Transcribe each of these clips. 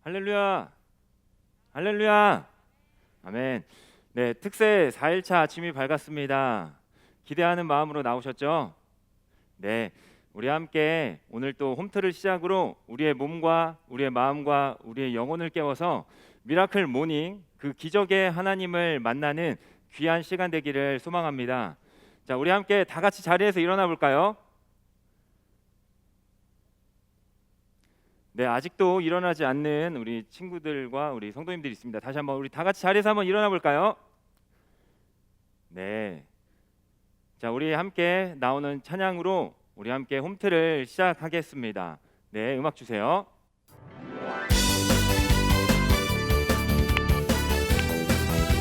할렐루야, 할렐루야, 아멘. 네, 특세 4일차 아침이 밝았습니다. 기대하는 마음으로 나오셨죠? 네, 우리 함께 오늘 또 홈트를 시작으로 우리의 몸과 우리의 마음과 우리의 영혼을 깨워서 미라클 모닝, 그 기적의 하나님을 만나는 귀한 시간 되기를 소망합니다. 자, 우리 함께 다 같이 자리에서 일어나 볼까요? 네, 아직도 일어나지 않는 우리 친구들과 우리 성도님들이 있습니다. 다시 한번 우리 다 같이 자리에서 한번 일어나 볼까요? 네. 자, 우리 함께 나오는 찬양으로 우리 함께 홈트를 시작하겠습니다. 네, 음악 주세요.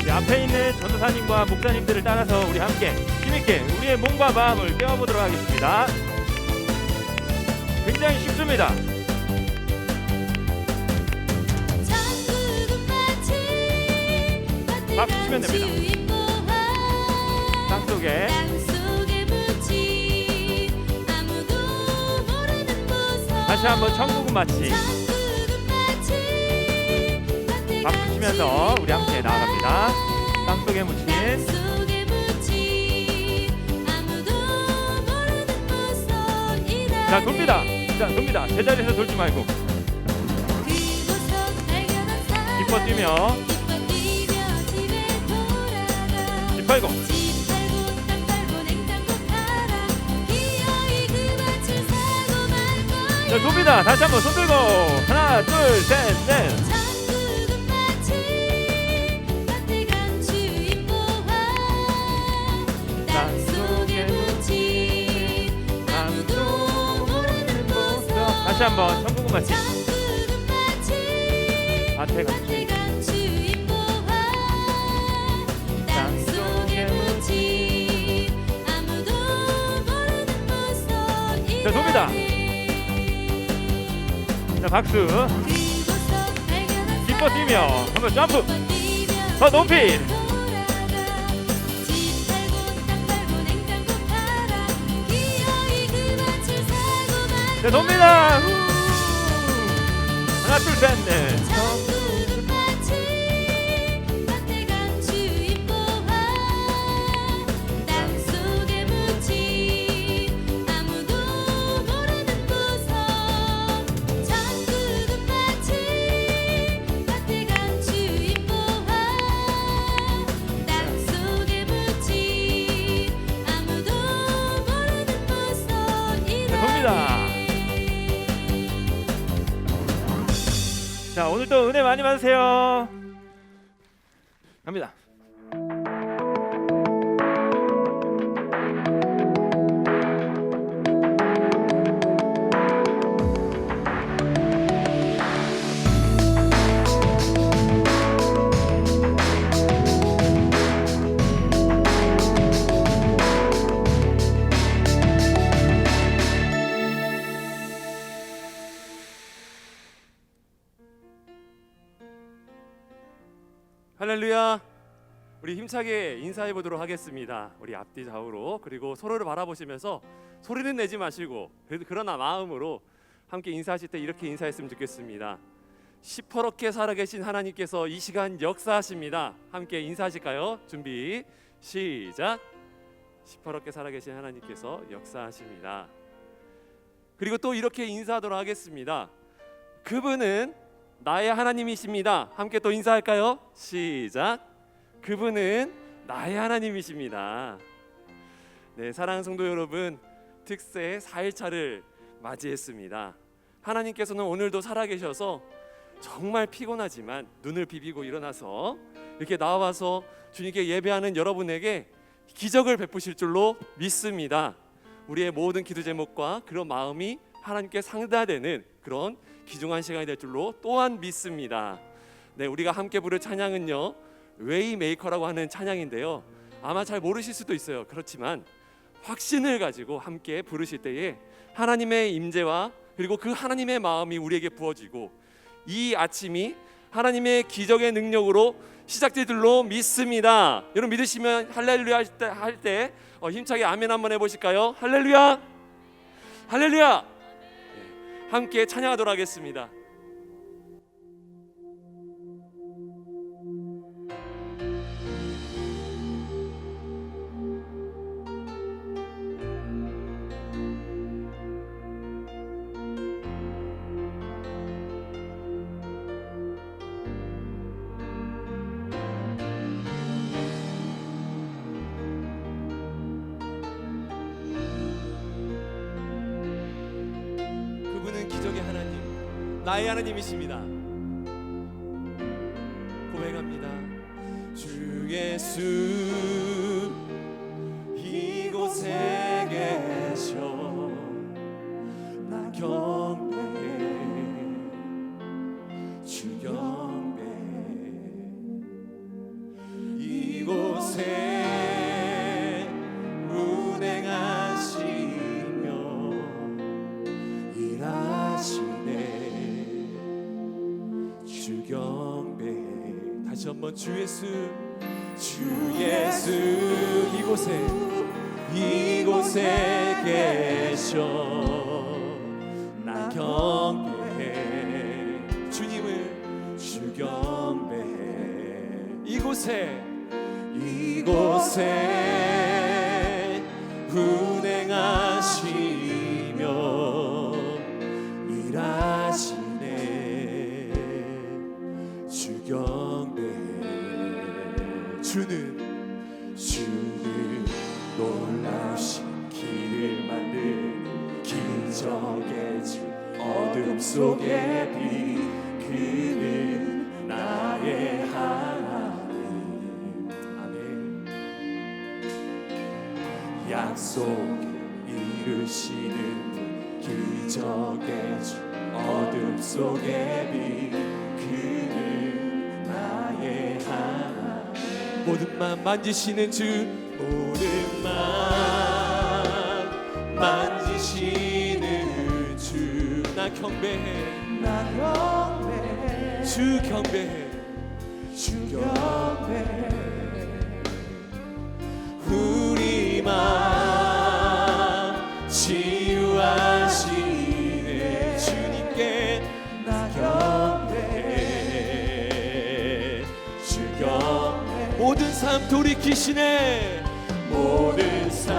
네, 앞에 있는 전도사님과 목사님들을 따라서 우리 함께 힘있게 우리의 몸과 마음을 깨워보도록 하겠습니다. 굉장히 쉽습니다. 박수 치면 됩니다. 땅속에 다시 한번 천국은 마치 박수 치면서 우리 함께 나아갑니다. 땅속에 묻힌 자, 돕니다. 자, 돕니다. 제자리에서 돌지 말고 기뻐 뛰며 팔고 자, 돕니다. 다시 한번 손 들고 하나 둘 셋 넷. 땅속에 묻힌 아무도 모르는 보석 다시 한번 천국은 마치 밭에 감추인 자, 돕니다. 자, 박수. 기뻐 뛰며 한번 점프. 더 높이. 자, 돕니다. 하나 둘 셋 넷. 자, 오늘도 은혜 많이 받으세요. 갑니다. 할렐루야. 우리 힘차게 인사해 보도록 하겠습니다. 우리 앞뒤 좌우로, 그리고 서로를 바라보시면서 소리는 내지 마시고 그러나 마음으로 함께 인사하실 때 이렇게 인사했으면 좋겠습니다. 시퍼렇게 살아계신 하나님께서 이 시간 역사하십니다. 함께 인사하실까요? 준비 시작. 시퍼렇게 살아계신 하나님께서 역사하십니다. 그리고 또 이렇게 인사하도록 하겠습니다. 그분은 나의 하나님이십니다. 함께 또 인사할까요? 시작. 그분은 나의 하나님이십니다. 네, 사랑하는 성도 여러분, 특세 4일차를 맞이했습니다. 하나님께서는 오늘도 살아계셔서 정말 피곤하지만 눈을 비비고 일어나서 이렇게 나와서 주님께 예배하는 여러분에게 기적을 베푸실 줄로 믿습니다. 우리의 모든 기도 제목과 그런 마음이 하나님께 상달되는 그런 귀중한 시간이 될 줄로 또한 믿습니다. 네, 우리가 함께 부를 찬양은요, 웨이메이커라고 하는 찬양인데요, 아마 잘 모르실 수도 있어요. 그렇지만 확신을 가지고 함께 부르실 때에 하나님의 임재와 그리고 그 하나님의 마음이 우리에게 부어지고 이 아침이 하나님의 기적의 능력으로 시작될 줄로 믿습니다. 여러분 믿으시면 할렐루야 할 때 힘차게 아멘 한번 해보실까요? 할렐루야, 할렐루야. 함께 찬양하도록 하겠습니다. 나의 하나님이십니다. 고백합니다. 주 예수 이곳에 계셔 나 경배해 주 경배해 이곳에 운행하시며 일하시네 주 경배해. 다시 한번 주 예수 이곳에 계셔 나 경배해 주님을 주 경배해 이곳에 운행하시며 일하시네 주 경배해. 주는 놀라우신 길을 만드는 기적의 주 어둠 속의 빛 그는 나의 하나님. 아멘. 약속을 이루시는 기적의 주 어둠 속의 빛 그는 나의 하나님. 모든 맘 만지시는 주 모든 맘 만지시는 주 나 경배해 주 경배해 우리 맘 치유하시네 주님께 나 경배해 주 경배해. 모든 삶 돌이키시네 모든 삶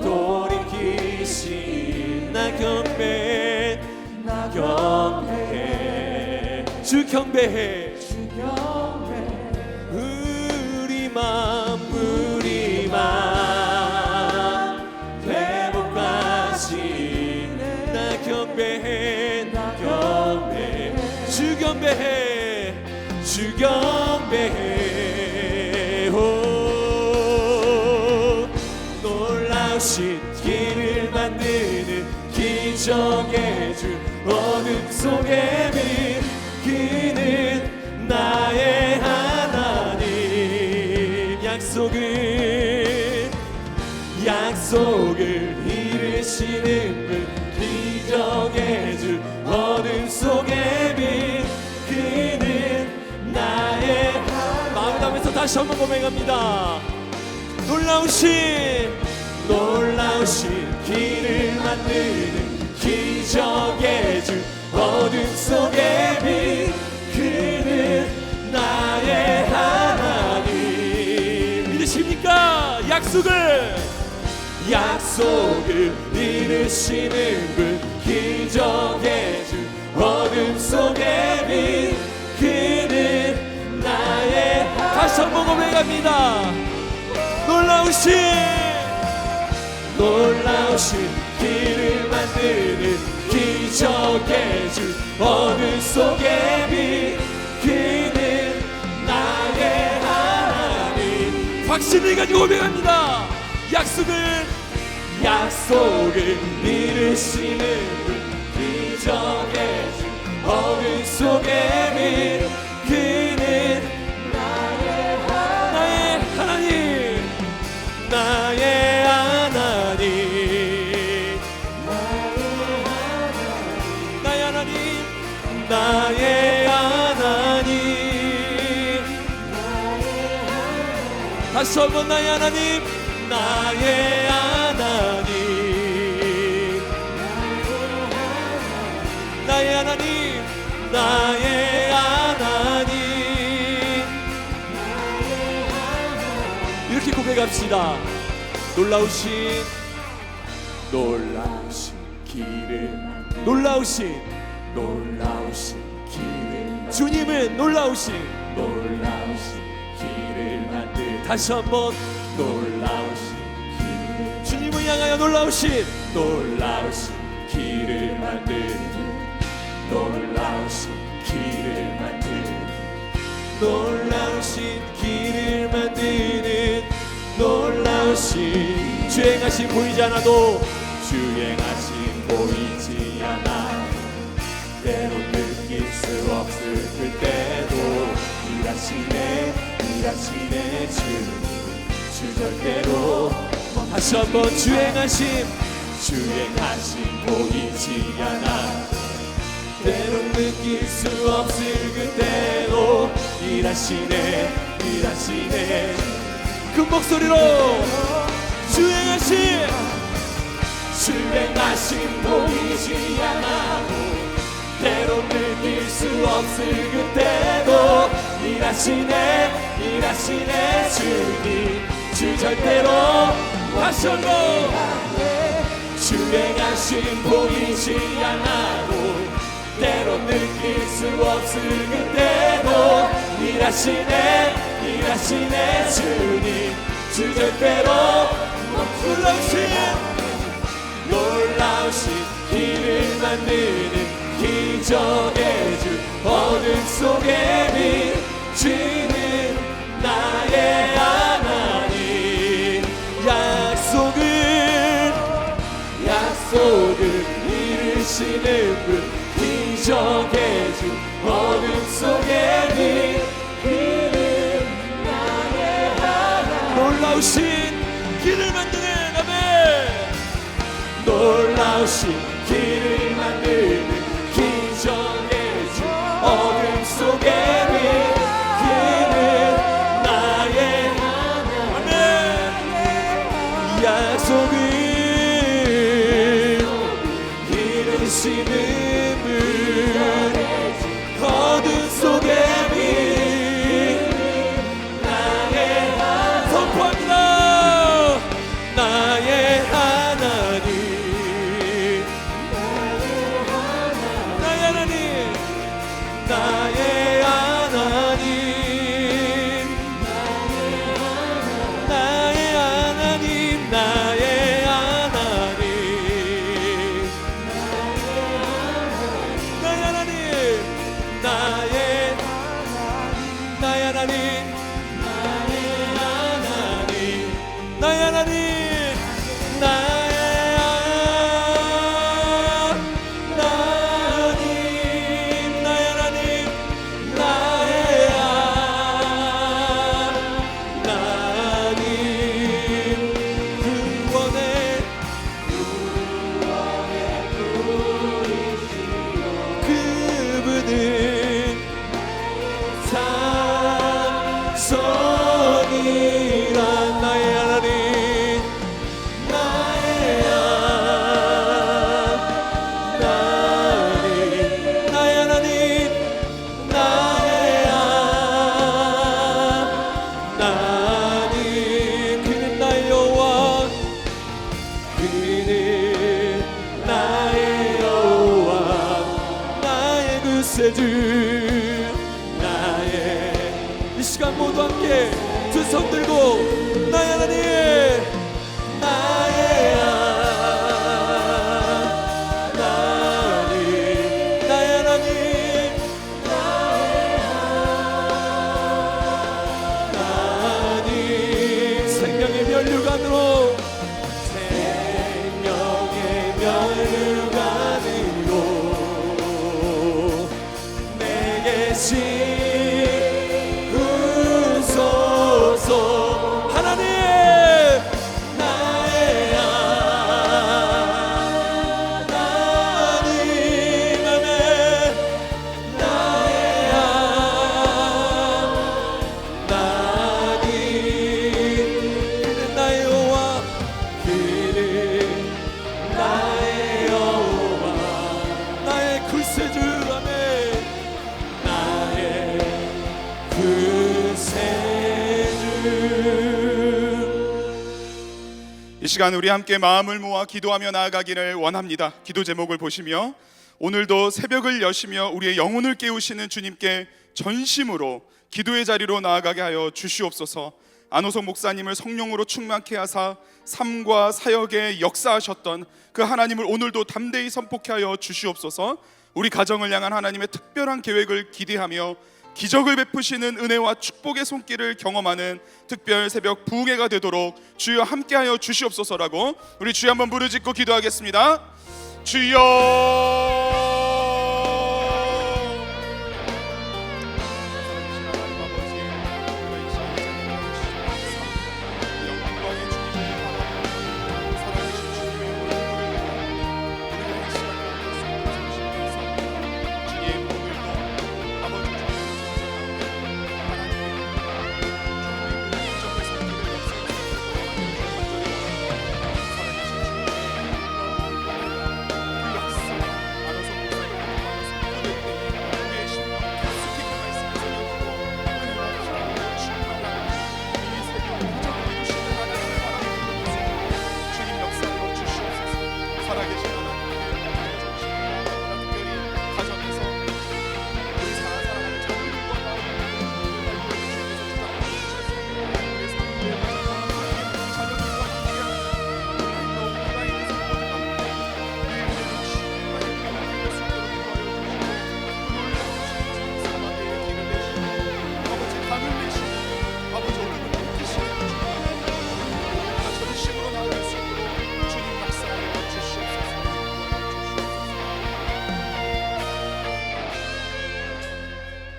돌이키신 나 경배해 주 경배해 우리 맘 회복하신 나 경배해 주 경배해 오 놀라우신 길을 만드는 기적의 주 어둠 속의 빛 그는 나의 하나님. 약속을 이루시는 분 기적의 주 어둠 속의 빛 그는 나의 하나님. 마음을 담아서 다시 한번 고백합니다. 놀라우신 길을 만드는 기적의 주 어둠 속의 빛 그는 나의 하나님. 믿으십니까? 약속을 이루시는 분 기적의 주 어둠 속의 빛 그는 나의 하나님. 다시 한번 고백합니다. 놀라우신 길을 만드는 기적의 주 어둠 속의 빛 그는 나의 하나님. 확신을 가지고 고백합니다. 약속을 이루시는 분 기적의 주 어둠 속의 빛 그는 나의 하나님. 다시 한번 나의 하나님 이렇게 고백합시다. 놀라우신 길을 주님은 놀라우신 길을 만들. 다시 한번 놀라우신 길을 주님을 향하여 놀라우신 길을 만들 놀라우신 길을 만드는 놀라우신 주행하신 보이지 않아도 주행하신 보이지 않아 때론 느낄 수 없을 그때도 일하시네 주 절대로 다시 한번 주행하신 보이지 않아 때론 느낄 수 없을 그때도 일하시네 큰 목소리로 주행하신 보이지 않아 때론 느낄 수 없을 그때도 일하시네 주님 주 절대로 다시 한번 주행하신 보이지 않아도 때론 느낄 수 없을 그때도 일하시네 주님 주 절대로 놀라우신 길을 만드는 기적의 주 어둠 속에 비치는 나의 하나님 약속을 이루시는 분 기적의 주 어둠 속에 비치는 나의 하나님 놀라우신 길을 만드는 아멘 놀라우신 길을 만드는 기적의 주 어둠 속에 비치는 나의 아멘 약속을 이루시는 분 어둠 속에 비치는 나의 하나님 선포합니다 나의 하나님 나의 하나님 나의 하나님 나의 하나님 나의 하나님 나의 하나님 나의 하나님 나의 이 시간 모두 함께 두 손 들고 나의 하나님 나의 하나님 나의 하나님 하나님 생명의 면류관으로 씌우소서 하나님 나의 하나님 아멘 나의 하나님 그는 나의 여호와 그는 나의 여호와 나의 구세주 아멘 이 시간 우리 함께 마음을 모아 기도하며 나아가기를 원합니다. 기도 제목을 보시며 오늘도 새벽을 여시며 우리의 영혼을 깨우시는 주님께 전심으로 기도의 자리로 나아가게 하여 주시옵소서. 안호석 목사님을 성령으로 충만케 하사 삶과 사역에 역사하셨던 그 하나님을 오늘도 담대히 선포케 하여 주시옵소서. 우리 가정을 향한 하나님의 특별한 계획을 기대하며 기적을 베푸시는 은혜와 축복의 손길을 경험하는 특별 새벽 부흥회가 되도록 주여 함께하여 주시옵소서라고 우리 주여 한번 부르짖고 기도하겠습니다. 주여.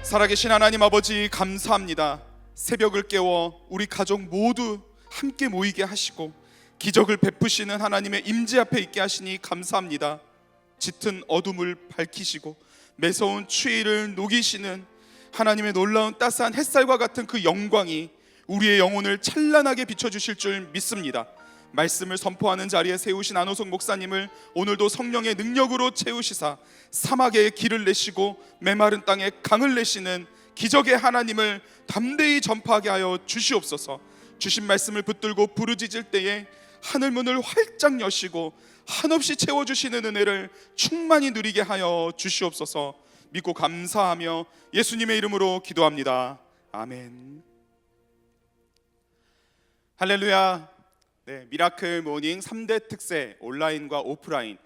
살아계신 하나님 아버지 감사합니다. 새벽을 깨워 우리 가족 모두 함께 모이게 하시고 기적을 베푸시는 하나님의 임재 앞에 있게 하시니 감사합니다. 짙은 어둠을 밝히시고 매서운 추위를 녹이시는 하나님의 놀라운 따스한 햇살과 같은 그 영광이 우리의 영혼을 찬란하게 비춰주실 줄 믿습니다. 말씀을 선포하는 자리에 세우신 안호석 목사님을 오늘도 성령의 능력으로 채우시사 사막에 길을 내시고 메마른 땅에 강을 내시는 기적의 하나님을 담대히 전파하게 하여 주시옵소서. 주신 말씀을 붙들고 부르짖을 때에 하늘문을 활짝 여시고 한없이 채워주시는 은혜를 충만히 누리게 하여 주시옵소서. 믿고 감사하며 예수님의 이름으로 기도합니다. 아멘. 할렐루야. 네, 미라클 모닝 3대 특세 온라인과 오프라인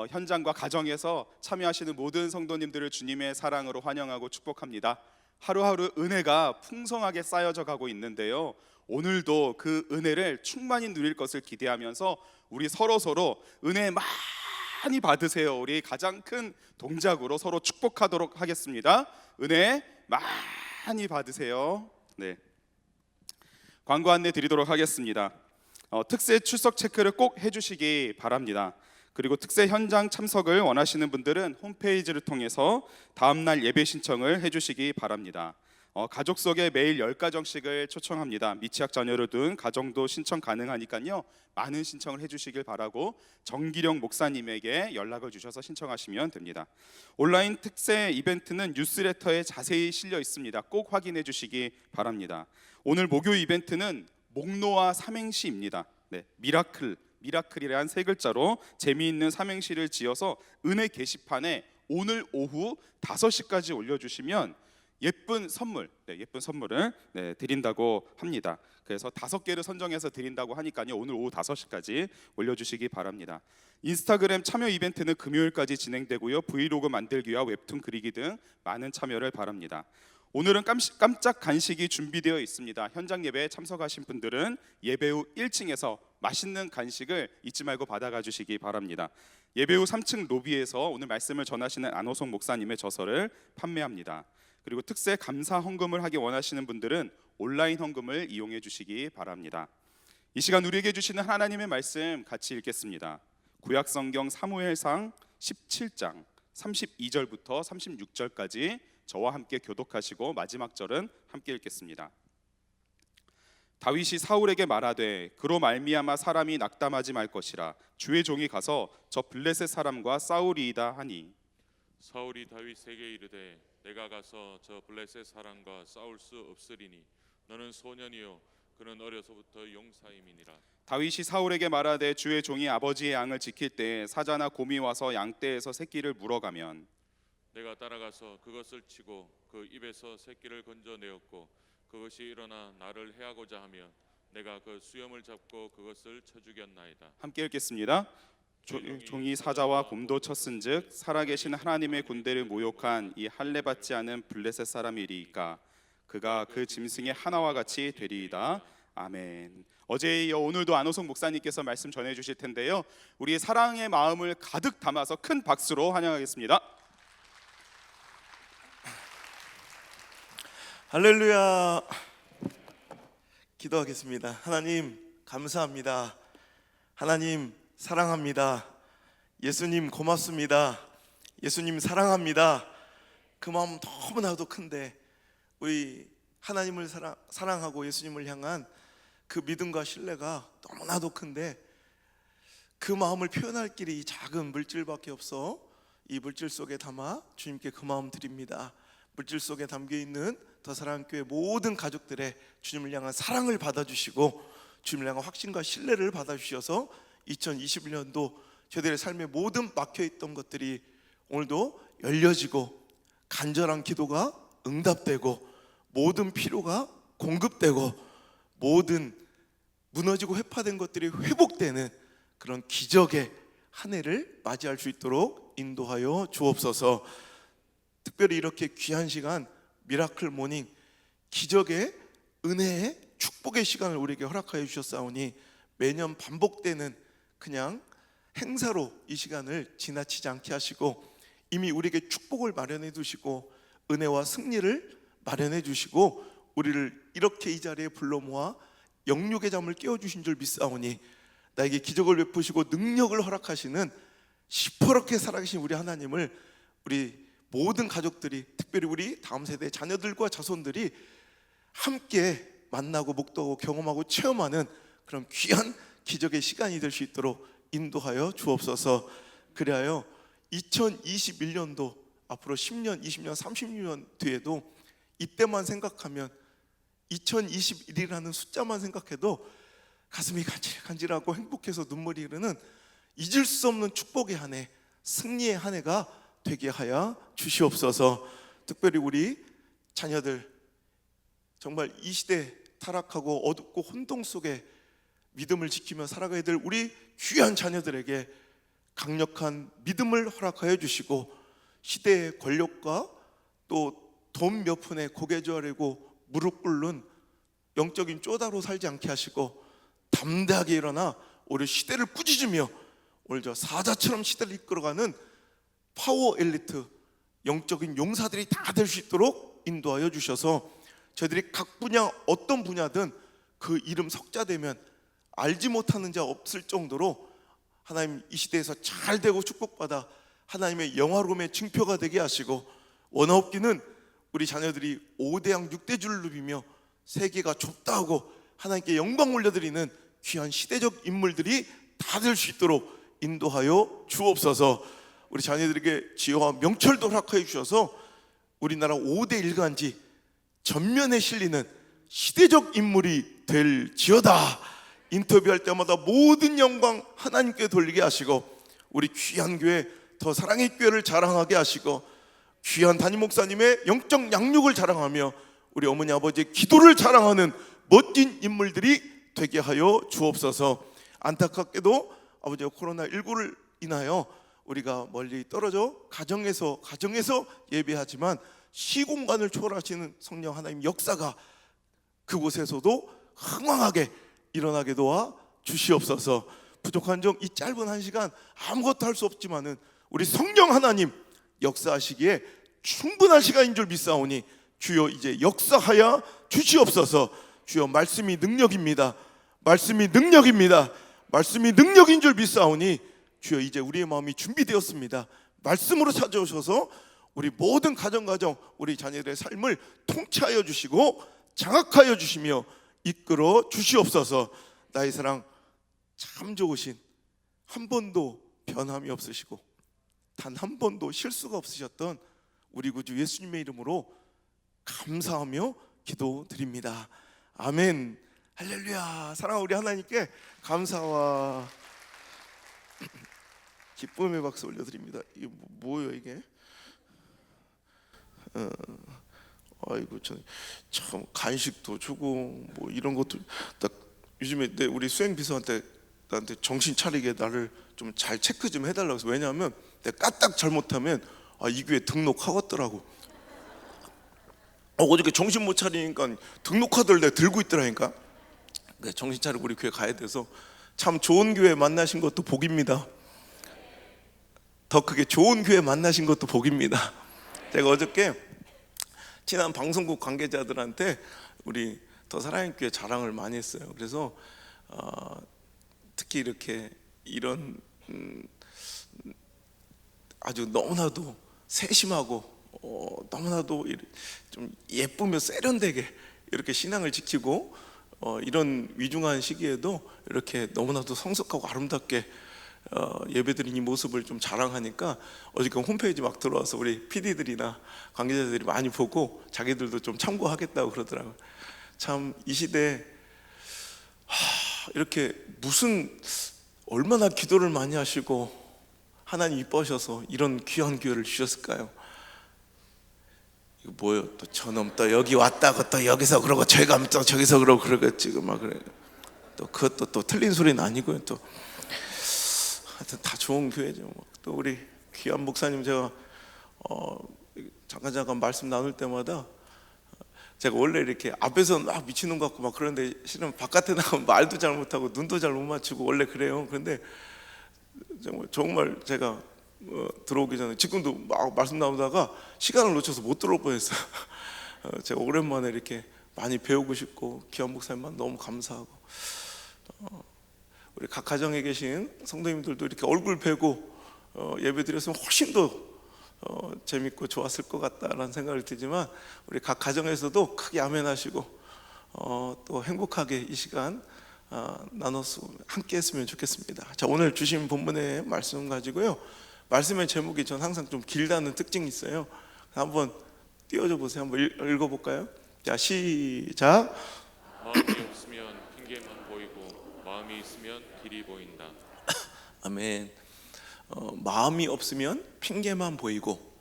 현장과 가정에서 참여하시는 모든 성도님들을 주님의 사랑으로 환영하고 축복합니다. 하루하루 은혜가 풍성하게 쌓여져 가고 있는데요, 오늘도 그 은혜를 충만히 누릴 것을 기대하면서 우리 서로 은혜 많이 받으세요. 우리 가장 큰 동작으로 서로 축복하도록 하겠습니다. 은혜 많이 받으세요. 네, 광고 안내 드리도록 하겠습니다. 특세 출석 체크를 꼭 해주시기 바랍니다. 그리고 특세 현장 참석을 원하시는 분들은 홈페이지를 통해서 다음날 예배 신청을 해주시기 바랍니다. 가족 속에 매일 10가정씩을 초청합니다. 미취학 자녀를 둔 가정도 신청 가능하니까요, 많은 신청을 해주시길 바라고 정기령 목사님에게 연락을 주셔서 신청하시면 됩니다. 온라인 특세 이벤트는 뉴스레터에 자세히 실려 있습니다. 꼭 확인해 주시기 바랍니다. 오늘 목요 이벤트는 목노아 삼행시입니다. 네, 미라클이란 세 글자로 재미있는 삼행시를 지어서 은혜 게시판에 오늘 오후 5시까지 올려주시면 예쁜 선물을 드린다고 합니다. 그래서 5개를 선정해서 드린다고 하니까요, 오늘 오후 5시까지 올려주시기 바랍니다. 인스타그램 참여 이벤트는 금요일까지 진행되고요, 브이로그 만들기와 웹툰 그리기 등 많은 참여를 바랍니다. 오늘은 깜짝 간식이 준비되어 있습니다. 현장 예배에 참석하신 분들은 예배 후 1층에서 맛있는 간식을 잊지 말고 받아가 주시기 바랍니다. 예배 후 3층 로비에서 오늘 말씀을 전하시는 안호석 목사님의 저서를 판매합니다. 그리고 특세 감사 헌금을 하기 원하시는 분들은 온라인 헌금을 이용해 주시기 바랍니다. 이 시간 우리에게 주시는 하나님의 말씀 같이 읽겠습니다. 구약성경 사무엘상 17장 32절부터 36절까지 저와 함께 교독하시고 마지막 절은 함께 읽겠습니다. 다윗이 사울에게 말하되 그로 말미암아 사람이 낙담하지 말 것이라 주의 종이 가서 저 블레셋 사람과 싸우리이다 하니, 사울이 다윗에게 이르되 내가 가서 저 블레셋 사람과 싸울 수 없으리니 너는 소년이요 그는 어려서부터 용사임이니라. 다윗이 사울에게 말하되 주의 종이 아버지의 양을 지킬 때에 사자나 곰이 와서 양떼에서 새끼를 물어가면 내가 따라가서 그것을 치고 그 입에서 새끼를 건져내었고 그것이 일어나 나를 해하고자 하며 내가 그 수염을 잡고 그것을 쳐 죽였나이다. 함께 읽겠습니다. 종이 사자와 곰도 쳤은즉 살아계신 하나님의 군대를 모욕한 이 할례받지 않은 블레셋 사람이리이까 그가 그 짐승의 하나와 같이 되리이다. 아멘. 어제에 이어 오늘도 안호성 목사님께서 말씀 전해 주실 텐데요, 우리의 사랑의 마음을 가득 담아서 큰 박수로 환영하겠습니다. 할렐루야. 기도하겠습니다. 하나님 감사합니다. 하나님 사랑합니다. 예수님 고맙습니다. 예수님 사랑합니다. 그 마음 너무나도 큰데 우리 하나님을 사랑하고 예수님을 향한 그 믿음과 신뢰가 너무나도 큰데 그 마음을 표현할 길이 이 작은 물질밖에 없어. 이 물질 속에 담아 주님께 그 마음 드립니다. 물질 속에 담겨있는 더 사랑교회 모든 가족들의 주님을 향한 사랑을 받아주시고 주님을 향한 확신과 신뢰를 받아주셔서 2021년도 저희들의 삶의 모든 막혀있던 것들이 오늘도 열려지고 간절한 기도가 응답되고 모든 필요가 공급되고 모든 무너지고 회파된 것들이 회복되는 그런 기적의 한 해를 맞이할 수 있도록 인도하여 주옵소서. 특별히 이렇게 귀한 시간 미라클 모닝 기적의 은혜의 축복의 시간을 우리에게 허락하여 주셨사오니 매년 반복되는 그냥 행사로 이 시간을 지나치지 않게 하시고 이미 우리에게 축복을 마련해 두시고 은혜와 승리를 마련해 주시고 우리를 이렇게 이 자리에 불러 모아 영육의 잠을 깨워주신 줄 믿사오니 나에게 기적을 베푸시고 능력을 허락하시는 시퍼렇게 살아계신 우리 하나님을 우리 모든 가족들이 특별히 우리 다음 세대 자녀들과 자손들이 함께 만나고 목도하고 경험하고 체험하는 그런 귀한 기적의 시간이 될 수 있도록 인도하여 주옵소서. 그리하여 2021년도 앞으로 10년, 20년, 30년 뒤에도 이때만 생각하면 2021이라는 숫자만 생각해도 가슴이 간질간질하고 행복해서 눈물이 흐르는 잊을 수 없는 축복의 한 해, 승리의 한 해가 되게 하여 주시옵소서. 특별히 우리 자녀들 정말 이 시대 타락하고 어둡고 혼동 속에 믿음을 지키며 살아가야 될 우리 귀한 자녀들에게 강력한 믿음을 허락하여 주시고 시대의 권력과 또 돈 몇 푼에 고개 저리고 무릎 꿇는 영적인 쪼다로 살지 않게 하시고 담대하게 일어나 우리 시대를 꾸짖으며 오늘 저 사자처럼 시대를 이끌어가는 파워 엘리트 영적인 용사들이 다 될 수 있도록 인도하여 주셔서 저희들이 각 분야 어떤 분야든 그 이름 석자되면 알지 못하는 자 없을 정도로 하나님 이 시대에서 잘 되고 축복받아 하나님의 영화로움의 증표가 되게 하시고 원하옵기는 우리 자녀들이 5대양 6대줄을 누비며 세계가 좁다 하고 하나님께 영광 올려드리는 귀한 시대적 인물들이 다 될 수 있도록 인도하여 주옵소서. 우리 자녀들에게 지혜와 명철도 허락하여 주셔서 우리나라 5대 일간지 전면에 실리는 시대적 인물이 될지어다. 인터뷰할 때마다 모든 영광 하나님께 돌리게 하시고 우리 귀한 교회 더 사랑의 교회를 자랑하게 하시고 귀한 담임 목사님의 영적 양육을 자랑하며 우리 어머니 아버지의 기도를 자랑하는 멋진 인물들이 되게 하여 주옵소서. 안타깝게도 아버지가 코로나19를 인하여 우리가 멀리 떨어져 가정에서 예배하지만 시공간을 초월하시는 성령 하나님 역사가 그곳에서도 흥왕하게 일어나게 도와 주시옵소서. 부족한 점 이 짧은 한 시간 아무것도 할 수 없지만은 우리 성령 하나님 역사하시기에 충분한 시간인 줄 믿사오니 주여 이제 역사하여 주시옵소서. 주여 말씀이 능력입니다. 말씀이 능력입니다. 말씀이 능력인 줄 믿사오니 주여 이제 우리의 마음이 준비되었습니다. 말씀으로 찾아오셔서 우리 모든 가정 우리 자녀들의 삶을 통치하여 주시고 장악하여 주시며 이끌어 주시옵소서. 나의 사랑 참 좋으신 한 번도 변함이 없으시고 단 한 번도 실수가 없으셨던 우리 구주 예수님의 이름으로 감사하며 기도드립니다. 아멘. 할렐루야. 사랑하는 우리 하나님께 감사와 기쁨의 박수 올려드립니다. 이게 뭐예요 이게? 아이고 참 간식도 주고 뭐 이런 것도 딱 요즘에 우리 수행 비서한테 나한테 정신 차리게 나를 좀 잘 체크 좀 해달라고 해서. 왜냐하면 내가 까딱 잘못하면 이 교회 등록하겠더라고. 어저께 정신 못 차리니까 등록카드를 내가 들고 있더라니까. 정신 차리고 우리 교회 가야 돼서 참 좋은 교회 만나신 것도 복입니다. 더 크게 좋은 교회 만나신 것도 복입니다. 제가 어저께 친한 방송국 관계자들한테 우리 더 사랑의 교회 자랑을 많이 했어요. 그래서 특히 이렇게 이런 아주 너무나도 세심하고 너무나도 좀 예쁘며 세련되게 이렇게 신앙을 지키고 이런 위중한 시기에도 이렇게 너무나도 성숙하고 아름답게 예배드린 이 모습을 좀 자랑하니까 어저께 홈페이지 막 들어와서 우리 PD들이나 관계자들이 많이 보고 자기들도 좀 참고하겠다고 그러더라고요. 참 이 시대에 이렇게 얼마나 기도를 많이 하시고 하나님 이뻐하셔서 이런 귀한 기회를 주셨을까요? 이거 뭐예요? 또 저놈 또 여기 왔다고 또 여기서 그러고 저기 가면 또 저기서 그러고 그러겠지 막 그래. 또 그것도 또 틀린 소리는 아니고요. 또 하여튼 다 좋은 교회죠. 또 우리 귀한 목사님 제가 잠깐 말씀 나눌 때마다 제가 원래 이렇게 앞에서 막 미치는 것 같고 막 그런데 실은 바깥에 나가면 말도 잘 못하고 눈도 잘 못 맞추고 원래 그래요. 그런데 정말 제가 들어오기 전에 지금도 막 말씀 나오다가 시간을 놓쳐서 못 들어올 뻔했어요. 제가 오랜만에 이렇게 많이 배우고 싶고 귀한 목사님만 너무 감사하고 우리 각 가정에 계신 성도님들도 이렇게 얼굴 뵈고 예배드렸으면 훨씬 더 재밌고 좋았을 것 같다라는 생각을 들지만 우리 각 가정에서도 크게 아멘하시고 또 행복하게 이 시간 나눠서 함께 했으면 좋겠습니다. 자, 오늘 주신 본문의 말씀 가지고요, 말씀의 제목이 전 항상 좀 길다는 특징이 있어요. 한번 띄워줘 보세요. 한번 읽어볼까요? 자, 시작. 마음이 없으면 핑계만 보이고 마음이 있으면 길이 보인다. 아멘. 마음이 없으면 핑계만 보이고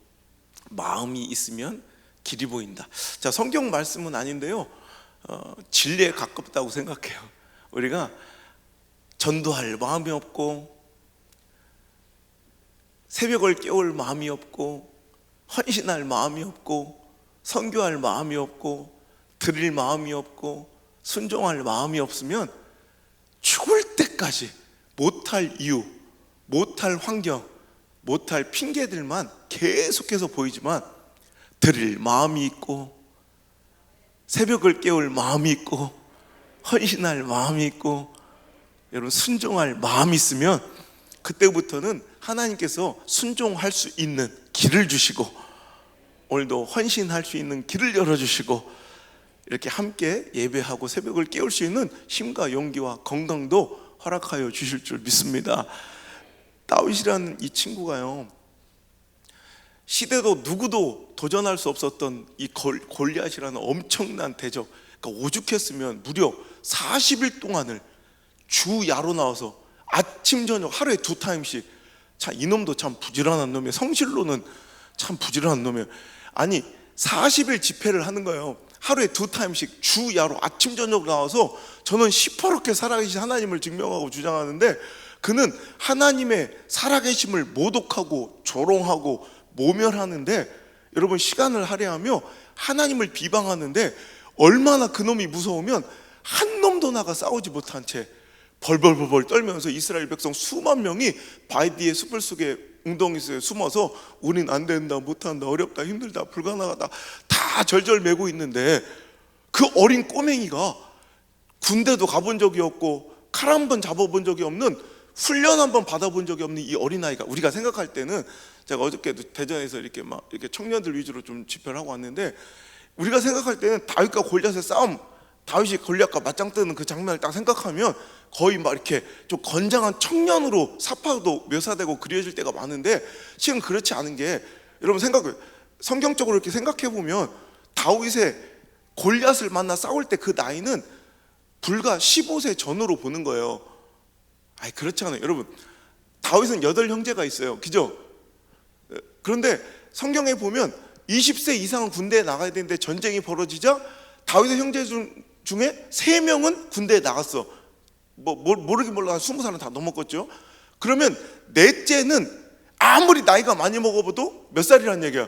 마음이 있으면 길이 보인다. 자, 성경 말씀은 아닌데요, 진리에 가깝다고 생각해요. 우리가 전도할 마음이 없고 새벽을 깨울 마음이 없고 헌신할 마음이 없고 선교할 마음이 없고 드릴 마음이 없고 순종할 마음이 없으면 죽을 때까지 못할 이유, 못할 환경, 못할 핑계들만 계속해서 보이지만 드릴 마음이 있고 새벽을 깨울 마음이 있고 헌신할 마음이 있고 여러분 순종할 마음이 있으면 그때부터는 하나님께서 순종할 수 있는 길을 주시고 오늘도 헌신할 수 있는 길을 열어주시고 이렇게 함께 예배하고 새벽을 깨울 수 있는 힘과 용기와 건강도 허락하여 주실 줄 믿습니다. 다윗이라는 이 친구가요, 시대도 누구도 도전할 수 없었던 이 골리앗이라는 엄청난 대적, 그러니까 오죽했으면 무려 40일 동안을 주야로 나와서 아침 저녁 하루에 2타임씩, 참 이놈도 참 부지런한 놈이에요. 성실로는 참 부지런한 놈이에요. 아니 40일 집회를 하는 거예요. 하루에 2타임씩 주야로 아침 저녁 나와서 저는 시퍼렇게 살아계신 하나님을 증명하고 주장하는데, 그는 하나님의 살아계심을 모독하고 조롱하고 모멸하는데, 여러분 시간을 할애하며 하나님을 비방하는데, 얼마나 그놈이 무서우면 한 놈도 나가 싸우지 못한 채 벌벌벌벌 떨면서 이스라엘 백성 수만 명이 바이디의 숯불 속에 웅덩이 속에 숨어서 우린 안 된다, 못한다, 어렵다, 힘들다, 불가능하다 다 절절매고 있는데, 그 어린 꼬맹이가 군대도 가본 적이 없고 칼 한 번 잡아본 적이 없는, 훈련 한 번 받아본 적이 없는 이 어린아이가, 우리가 생각할 때는, 제가 어저께도 대전에서 이렇게 청년들 위주로 좀 집회를 하고 왔는데, 우리가 생각할 때는 다윗과 골리앗의 싸움, 다윗이 골리앗과 맞짱 뜨는 그 장면을 딱 생각하면 거의 막 이렇게 좀 건장한 청년으로 사파도 묘사되고 그려질 때가 많은데, 실은 그렇지 않은 게, 여러분 성경적으로 이렇게 생각해 보면 다윗의 골리앗을 만나 싸울 때 그 나이는 불과 15세 전후로 보는 거예요. 아니 그렇지 않아요. 여러분 다윗은 8형제가 있어요. 그죠? 그런데 성경에 보면 20세 이상은 군대에 나가야 되는데 전쟁이 벌어지자 다윗의 형제 중에 3명은 군대에 나갔어. 모르긴 몰라 20살은 다 넘었겠죠. 그러면 넷째는 아무리 나이가 많이 먹어봐도 몇 살이란 얘기야?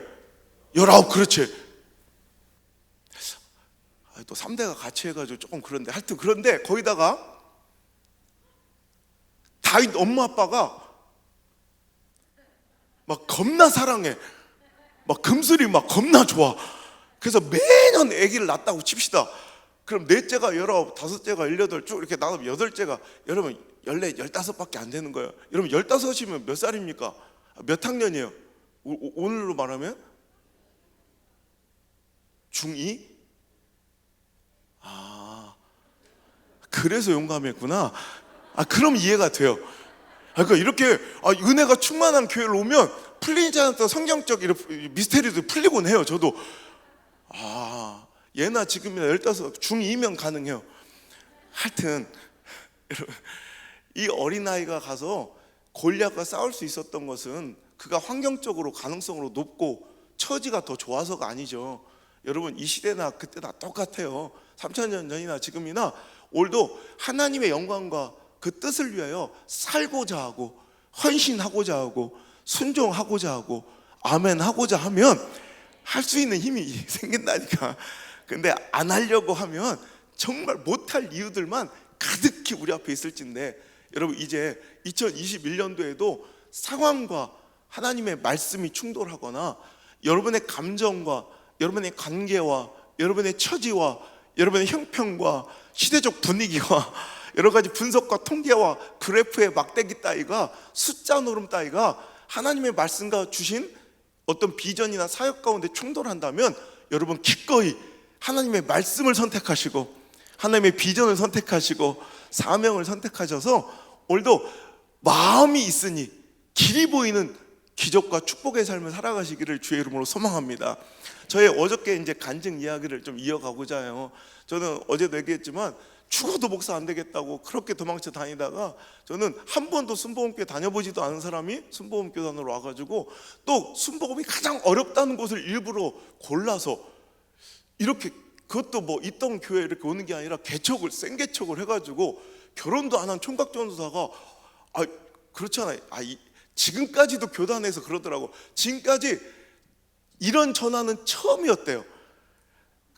19. 그렇지. 또 3대가 같이 해가지고 조금 그런데, 하여튼 그런데 거기다가 다윗 엄마 아빠가 막 겁나 사랑해. 막 금슬이 막 겁나 좋아. 그래서 매년 아기를 낳았다고 칩시다. 그럼 넷째가 19, 다섯째가 18, 쭉 이렇게 나가면 여덟째가, 여러분 14, 15밖에 안 되는 거예요. 여러분 15이면 몇 살입니까? 몇 학년이에요? 오늘로 말하면 중2? 그래서 용감했구나. 그럼 이해가 돼요. 그러니까 이렇게 은혜가 충만한 교회를 오면 풀리지 않았던 성경적 미스테리도 풀리곤 해요. 저도 얘나 지금이나 15, 중2면 가능해요. 하여튼 여러분, 이 어린아이가 가서 골리앗과 싸울 수 있었던 것은 그가 환경적으로 가능성으로 높고 처지가 더 좋아서가 아니죠. 여러분 이 시대나 그때나 똑같아요. 3000년 전이나 지금이나 오늘도 하나님의 영광과 그 뜻을 위하여 살고자 하고 헌신하고자 하고 순종하고자 하고 아멘 하고자 하면 할 수 있는 힘이 생긴다니까. 근데 안 하려고 하면 정말 못할 이유들만 가득히 우리 앞에 있을진데, 여러분 이제 2021년도에도 상황과 하나님의 말씀이 충돌하거나 여러분의 감정과 여러분의 관계와 여러분의 처지와 여러분의 형편과 시대적 분위기와 여러 가지 분석과 통계와 그래프의 막대기 따위가, 숫자 노름 따위가 하나님의 말씀과 주신 어떤 비전이나 사역 가운데 충돌한다면 여러분 기꺼이 하나님의 말씀을 선택하시고 하나님의 비전을 선택하시고 사명을 선택하셔서 오늘도 마음이 있으니 길이 보이는 기적과 축복의 삶을 살아가시기를 주의 이름으로 소망합니다. 저의 어저께 이제 간증 이야기를 좀 이어가고자 해요. 저는 어제도 얘기했지만 죽어도 목사 안 되겠다고 그렇게 도망쳐 다니다가 저는 한 번도 순복음교회 다녀보지도 않은 사람이 순복음교단으로 와가지고 또 순복음이 가장 어렵다는 곳을 일부러 골라서 이렇게, 그것도 뭐 있던 교회에 이렇게 오는 게 아니라 개척을 생개척을 해가지고 결혼도 안 한 총각전도사가 그렇잖아요. 지금까지도 교단에서 그러더라고. 지금까지 이런 전화는 처음이었대요.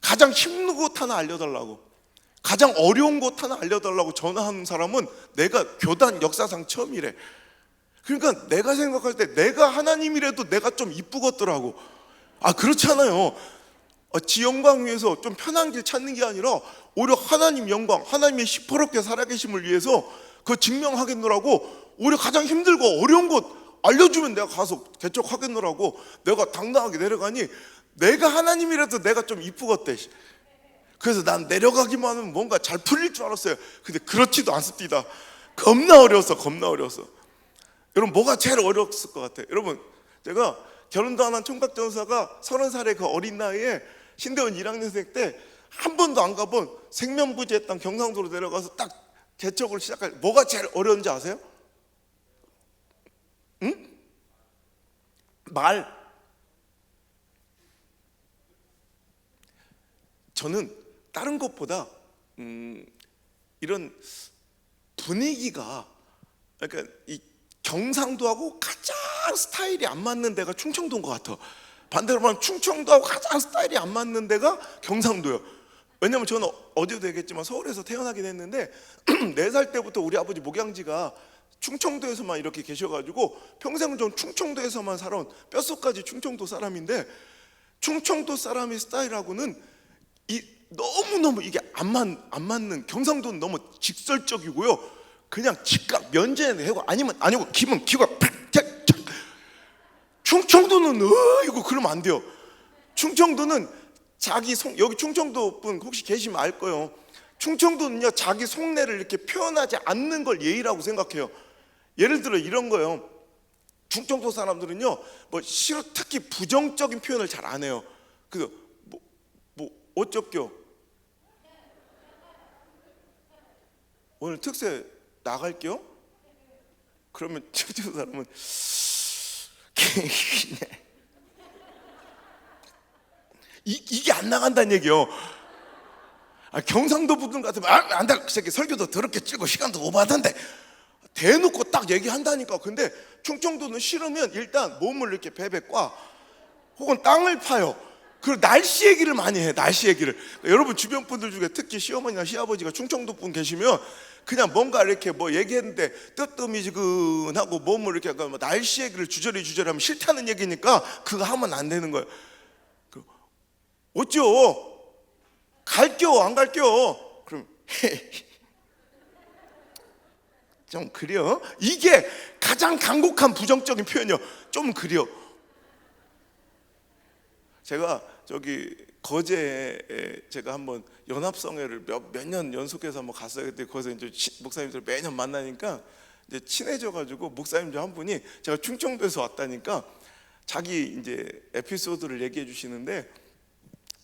가장 힘든 곳 하나 알려달라고, 가장 어려운 곳 하나 알려달라고 전화하는 사람은 내가 교단 역사상 처음이래. 그러니까 내가 생각할 때 내가 하나님이라도 내가 좀 이쁘겠더라고. 그렇잖아요. 지 영광 위해서 좀 편한 길 찾는 게 아니라 오히려 하나님 영광, 하나님의 시퍼렇게 살아계심을 위해서 그거 증명하겠노라고, 오히려 가장 힘들고 어려운 곳 알려주면 내가 가서 개척하겠노라고 내가 당당하게 내려가니 내가 하나님이라도 내가 좀 이쁘겠대. 그래서 난 내려가기만 하면 뭔가 잘 풀릴 줄 알았어요. 근데 그렇지도 않습니다. 겁나 어려웠어. 여러분 뭐가 제일 어려웠을 것 같아요? 여러분 제가 결혼도 안 한 총각전사가 30살의 그 어린 나이에 신대원 1학년생 때 한 번도 안 가본 생면부지했던 경상도로 내려가서 딱 개척을 시작할 때 뭐가 제일 어려운지 아세요? 응? 말. 저는 다른 것보다 이런 분위기가, 그러니까 이 경상도하고 가장 스타일이 안 맞는 데가 충청도인 것 같아. 반대로 말하면 충청도하고 가장 스타일이 안 맞는 데가 경상도예요. 왜냐면 저는 어제도 얘기했지만 서울에서 태어나긴 했는데 4살 때부터 우리 아버지 목양지가 충청도에서만 이렇게 계셔가지고 평생을 좀 충청도에서만 살아온 뼛속까지 충청도 사람인데, 충청도 사람의 스타일하고는 너무너무 이게 안 맞는, 경상도는 너무 직설적이고요. 그냥 즉각 면제는 해고 아니고 기분 기가 팍. 충청도는 이거 그러면 안 돼요. 충청도는 자기 여기 충청도 분 혹시 계시면 알 거예요. 충청도는요 자기 속내를 이렇게 표현하지 않는 걸 예의라고 생각해요. 예를 들어 이런 거예요. 충청도 사람들은요 뭐 싫어, 특히 부정적인 표현을 잘 안 해요. 뭐 어쩌겨 오늘 특세 나갈게요? 그러면 충청도 사람은 이게 안 나간다는 얘기예요. 경상도 분들 같으면 안돼 그 새끼 설교도 더럽게 찔고 시간도 오버하던데 대놓고 딱 얘기한다니까. 근데 충청도는 싫으면 일단 몸을 이렇게 베베과 혹은 땅을 파요. 그리고 날씨 얘기를 많이 해. 날씨 얘기를. 그러니까 여러분 주변 분들 중에 특히 시어머니나 시아버지가 충청도 분 계시면 그냥 뭔가 이렇게 뭐 얘기했는데 뜨뜻미지근하고 몸을 이렇게 뭐 날씨 얘기를 주저리 하면 싫다는 얘기니까 그거 하면 안 되는 거예요. 어쩌? 갈겨 안 갈겨? 그럼 좀 그려. 이게 가장 간곡한 부정적인 표현이요. 좀 그려. 제가 저기 거제에 제가 한번 연합성회를 몇 년 연속해서 한번 갔어요. 그때 거기서 이제 목사님들 매년 만나니까 이제 친해져 가지고 목사님 중 한 분이 제가 충청도에서 왔다니까 자기 이제 에피소드를 얘기해 주시는데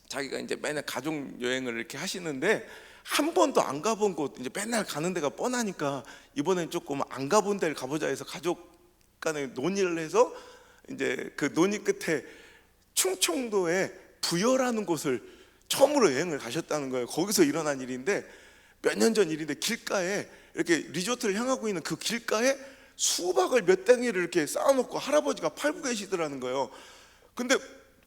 자기가 이제 맨날 가족 여행을 이렇게 하시는데 한 번도 안 가본 곳 이제 맨날 가는 데가 뻔하니까 이번엔 조금 안 가본 데를 가보자 해서 가족 간에 논의를 해서 이제 그 논의 끝에 충청도에 부여라는 곳을 처음으로 여행을 가셨다는 거예요. 거기서 일어난 일인데 몇 년 전 일인데 길가에 이렇게 리조트를 향하고 있는 그 길가에 수박을 몇 덩이를 이렇게 쌓아놓고 할아버지가 팔고 계시더라는 거예요. 근데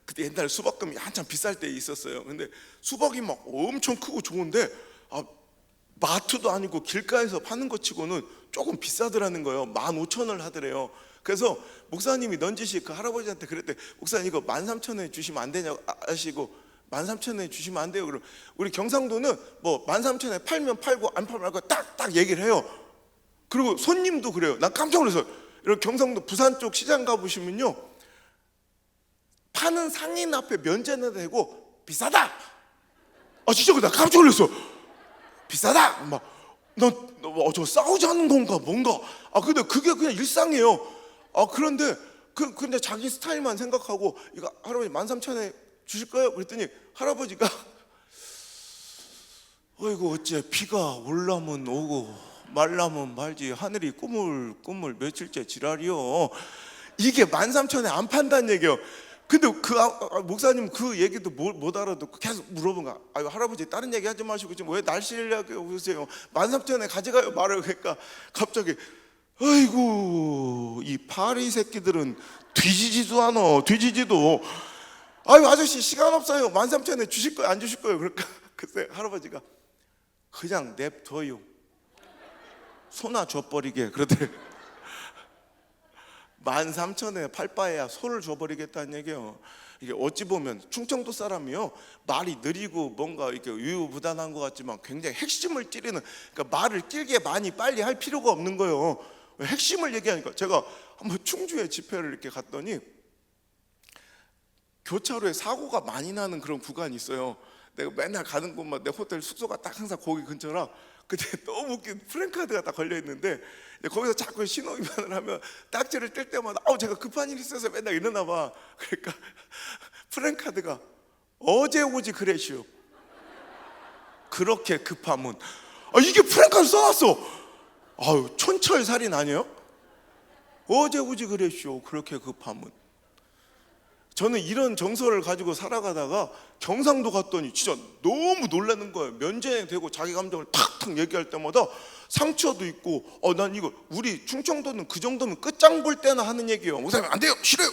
그때 옛날에 수박금이 한참 비쌀 때 있었어요. 근데 수박이 막 엄청 크고 좋은데 마트도 아니고 길가에서 파는 것 치고는 조금 비싸더라는 거예요. 15,000원을 하더래요. 그래서 목사님이 넌지시 그 할아버지한테 그랬대. 목사님 이거 13,000원에 주시면 안 되냐고 하시고 13,000원에 주시면 안 돼요. 그럼 우리 경상도는 뭐 13,000원에 팔면 팔고 안 팔면 말고 딱 얘기를 해요. 그리고 손님도 그래요. 난 깜짝 놀랐어요. 이렇게 경상도 부산 쪽 시장 가보시면요 파는 상인 앞에 면제는 되고 비싸다. 진짜 나 깜짝 놀랐어. 비싸다. 저 싸우자는 건가 뭔가. 근데 그게 그냥 일상이에요. 그런데 근데 자기 스타일만 생각하고 이거 할아버지 13,000원에 주실까요? 그랬더니 할아버지가 어이구 어째 비가 올라면 오고 말라면 말지 하늘이 꾸물꾸물 며칠째 지랄이요. 이게 13,000원에 안 판다는 얘기예요. 근데 그 목사님 그 얘기도 못 알아듣고 계속 물어본 거야. 할아버지 다른 얘기 하지 마시고 지금 왜 날씨를 보세요. 13,000원에 가져가요 말을. 그러니까 갑자기 아이고 이 파리 새끼들은 뒤지지도 않아. 뒤지지도. 아저씨 시간 없어요. 13,000원에 주실 거예요 안 주실 거예요? 그러니까 그때 할아버지가 그냥 냅둬요. 소나 줘버리게 그러더래. 13,000원에 팔 바에야 소를 줘버리겠다는 얘기예요. 이게 어찌 보면 충청도 사람이요 말이 느리고 뭔가 이렇게 유유부단한 것 같지만 굉장히 핵심을 찌르는, 그러니까 말을 길게 많이 빨리 할 필요가 없는 거예요. 핵심을 얘기하니까. 제가 한번 충주에 집회를 이렇게 갔더니 교차로에 사고가 많이 나는 그런 구간이 있어요. 내가 맨날 가는 곳만 내 호텔 숙소가 딱 항상 거기 근처라 그때 너무 웃긴 프랜카드가 딱 걸려 있는데 거기서 자꾸 신호 위반을 하면 딱지를 뗄 때마다 제가 급한 일이 있어서 맨날 이러나 봐. 그러니까 프랜카드가 어제 오지 그래시오. 그렇게 급하면 이게 프랜카드 써놨어. 촌철살인 아니에요? 어제 오지 그래시오. 그렇게 급하면. 저는 이런 정서를 가지고 살아가다가 경상도 갔더니 진짜 너무 놀라는 거예요. 면제되고 자기 감정을 탁탁 얘기할 때마다 상처도 있고 난 이거 우리 충청도는 그 정도면 끝장 볼 때나 하는 얘기예요. 목사님 안 돼요 싫어요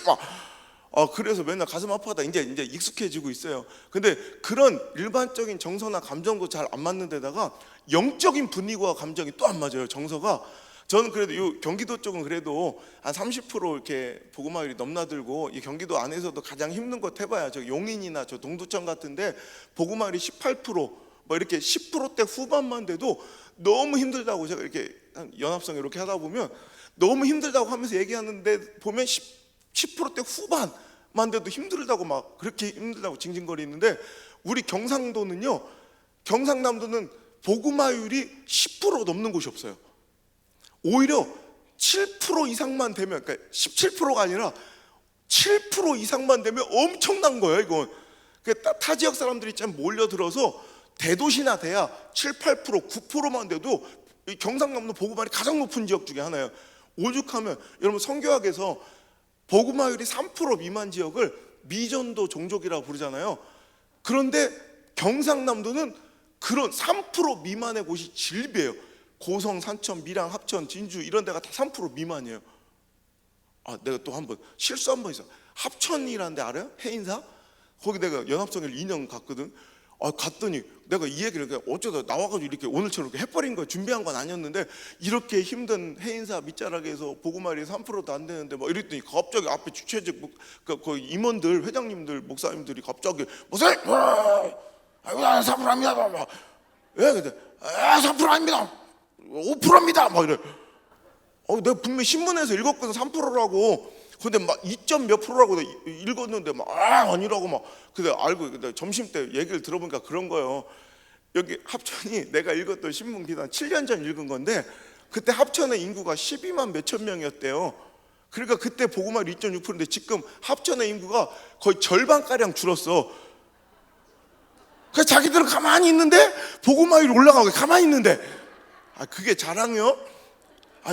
그래서 맨날 가슴 아파하다 이제 익숙해지고 있어요. 근데 그런 일반적인 정서나 감정도 잘 안 맞는 데다가 영적인 분위기와 감정이 또 안 맞아요. 정서가. 저는 그래도 요 경기도 쪽은 그래도 한 30% 이렇게 복음화율이 넘나들고 이 경기도 안에서도 가장 힘든 것 해봐야 저 용인이나 저 동두천 같은데 복음화율이 18% 뭐 이렇게 10%대 후반만 돼도 너무 힘들다고 제가 이렇게 연합성 이렇게 하다 보면 너무 힘들다고 하면서 얘기하는데 보면 10%대 후반만 돼도 힘들다고 막 그렇게 힘들다고 징징거리는데 우리 경상도는요, 경상남도는 복음화율이 10% 넘는 곳이 없어요. 오히려 7% 이상만 되면, 그러니까 17%가 아니라 7% 이상만 되면 엄청난 거예요. 이건 타 지역 사람들이 좀 몰려들어서 대도시나 돼야 7, 8%, 9%만 돼도 이 경상남도 복음화율이 가장 높은 지역 중에 하나예요. 오죽하면 여러분 성교학에서 복음화율이 3% 미만 지역을 미전도 종족이라고 부르잖아요. 그런데 경상남도는 그런 3% 미만의 곳이 질비해요. 고성, 산천, 밀양, 합천, 진주 이런 데가 다 3% 미만이에요. 아, 내가 또 한 번 실수 한 번 있어. 합천이라는 데 알아요? 해인사? 거기 내가 연합성회를 2년 갔거든. 아, 갔더니 내가 이 얘기를 그냥 어쩌다 나와가지고 이렇게 오늘처럼 이렇게 해버린 거야. 준비한 건 아니었는데 이렇게 힘든 해인사 밑자락에서 보고말이 3%도 안 되는데 막 이랬더니 갑자기 앞에 주최직 그 임원들, 회장님들, 목사님들이 갑자기 목사님, 아이고 3%입니다. 막 왜? 근데 3% 아닙니다. 5%입니다. 막 이래. 내가 분명히 신문에서 읽었거든 3%라고. 근데 막 2점 몇 프로라고 읽었는데 막 아니라고 막. 근데 알고 근데 점심 때 얘기를 들어보니까 그런 거예요. 여기 합천이 내가 읽었던 신문 기사 7년 전 읽은 건데 그때 합천의 인구가 12만 몇천 명이었대요. 그러니까 그때 보고말 2.6%인데 지금 합천의 인구가 거의 절반가량 줄었어. 그래서 자기들은 가만히 있는데 보고말이 올라가고 가만히 있는데 그게 자랑이요?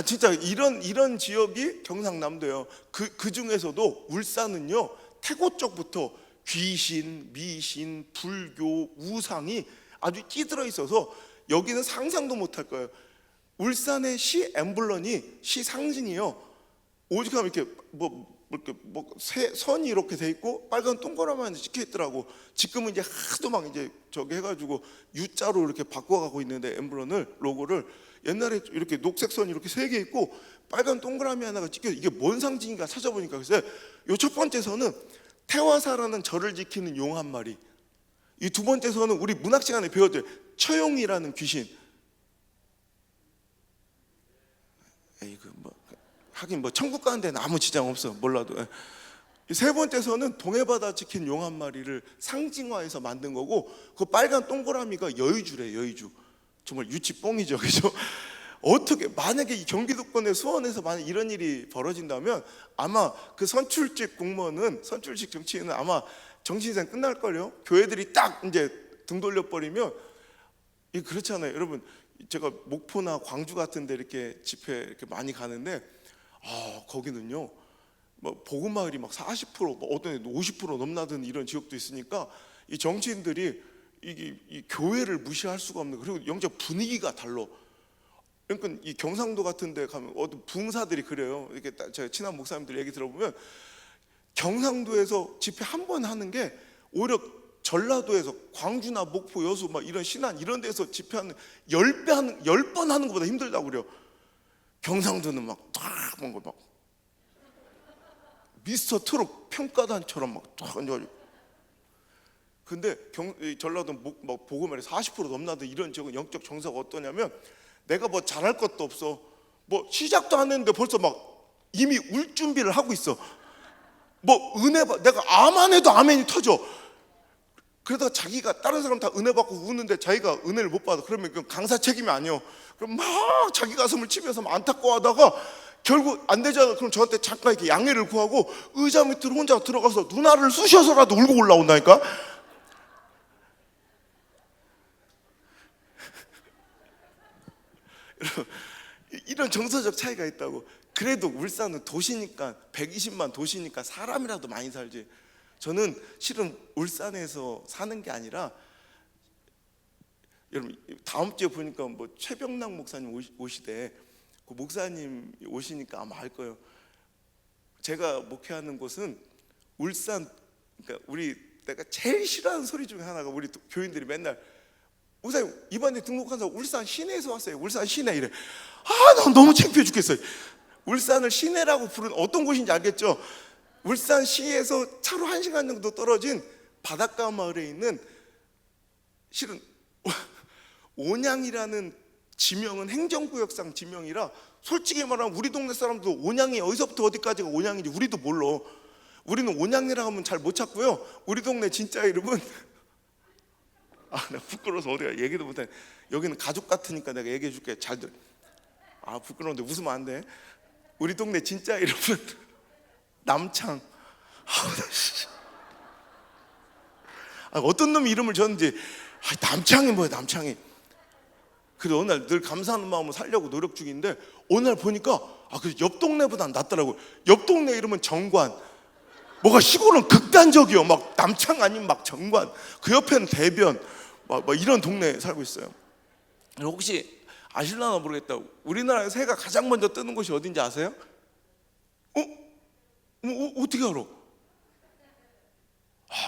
진짜 이런 지역이 경상남도예요. 그 중에서도 울산은요 태고 쪽부터 귀신, 미신, 불교, 우상이 아주 찌들어 있어서 여기는 상상도 못할 거예요. 울산의 시 엠블럼이 시 상징이요. 오죽하면 이렇게 선이 이렇게 돼 있고 빨간 동그라미만 찍혀 있더라고. 지금은 이제 하도 막 이제 저기 해가지고 U자로 이렇게 바꿔가고 있는데 엠블럼을 로고를 옛날에 이렇게 녹색 선이 이렇게 3개 있고 빨간 동그라미 하나가 찍혀 이게 뭔 상징인가 찾아보니까 그래서 요 첫 번째 선은 태화사라는 절을 지키는 용 한 마리. 이 두 번째 선은 우리 문학 시간에 배웠죠. 처용이라는 귀신. 하긴 천국 가는 데는 아무 지장 없어 몰라도. 이 세 번째 선은 동해바다 지킨 용 한 마리를 상징화해서 만든 거고 그 빨간 동그라미가 여의주래. 여의주. 정말 유치 뻥이죠, 그죠? 어떻게 만약에 이 경기도권의 수원에서 만약 이런 일이 벌어진다면 아마 그 선출직 공무원은 선출직 정치인은 아마 정치인생 끝날 걸요. 교회들이 딱 이제 등 돌려버리면 그렇잖아요, 여러분. 제가 목포나 광주 같은데 이렇게 집회 이렇게 많이 가는데 거기는요. 뭐 복음마을이 막 40% 어떤 데 50% 넘나드는 이런 지역도 있으니까 이 정치인들이 이 교회를 무시할 수가 없는. 그리고 영적 분위기가 달라. 그러니까 이 경상도 같은 데 가면 어떤 부흥사들이 그래요. 이렇게 제가 친한 목사님들 얘기 들어보면 경상도에서 집회 한 번 하는 게 오히려 전라도에서 광주나 목포, 여수 막 이런 신안 이런 데서 집회하는 10번 하는 것보다 힘들다고 그래요. 경상도는 딱 뭔가 막 미스터 트롯 평가단처럼 딱 앉아가지고. 근데 전라도 보고말에 40% 넘나든 이런 지역은 영적 정서가 어떠냐면 내가 뭐 잘할 것도 없어. 뭐 시작도 안 했는데 벌써 이미 울 준비를 하고 있어. 뭐 은혜 내가 아만 해도 아멘이 터져. 그러다가 자기가 다른 사람 다 은혜 받고 우는데 자기가 은혜를 못 받아. 그러면 그건 강사 책임이 아니에요. 그럼 막 자기 가슴을 치면서 안타까워하다가 결국 안 되잖아. 그럼 저한테 잠깐 이렇게 양해를 구하고 의자 밑으로 혼자 들어가서 누나를 쑤셔서라도 울고 올라온다니까. 이런 정서적 차이가 있다고. 그래도 울산은 도시니까 120만 도시니까 사람이라도 많이 살지. 저는 실은 울산에서 사는 게 아니라 여러분 다음 주에 보니까 뭐 최병락 목사님 오시대. 그 목사님 오시니까 아마 알 거예요. 제가 목회하는 곳은 울산. 그러니까 내가 제일 싫어하는 소리 중에 하나가 우리 교인들이 맨날 목사님 이번에 등록한 사람 울산 시내에서 왔어요. 울산 시내 이래. 난 너무 창피해 죽겠어요. 울산을 시내라고 부르는 어떤 곳인지 알겠죠? 울산시에서 차로 1시간 정도 떨어진 바닷가 마을에 있는 실은 온양이라는 지명은 행정구역상 지명이라 솔직히 말하면 우리 동네 사람도 온양이 어디서부터 어디까지가 온양인지 우리도 몰라. 우리는 온양이라고 하면 잘 못 찾고요. 우리 동네 진짜 이름은 내가 부끄러워서 어디가 얘기도 못해. 여기는 가족 같으니까 내가 얘기해 줄게. 잘 들. 부끄러운데 웃으면 안 돼. 우리 동네 진짜 이름은 남창. 어떤 놈이 이름을 줬는지. 남창이 뭐야 남창이. 그래서 어느 날 늘 감사하는 마음을 살려고 노력 중인데 어느 날 보니까 그 옆 동네보다 낫더라고. 옆 동네 이름은 정관. 뭐가 시골은 극단적이요. 막 남창 아니면 막 정관. 그 옆에는 대변. 막 이런 동네에 살고 있어요. 혹시 아실라나 모르겠다. 우리나라에서 해가 가장 먼저 뜨는 곳이 어딘지 아세요? 어떻게 알아?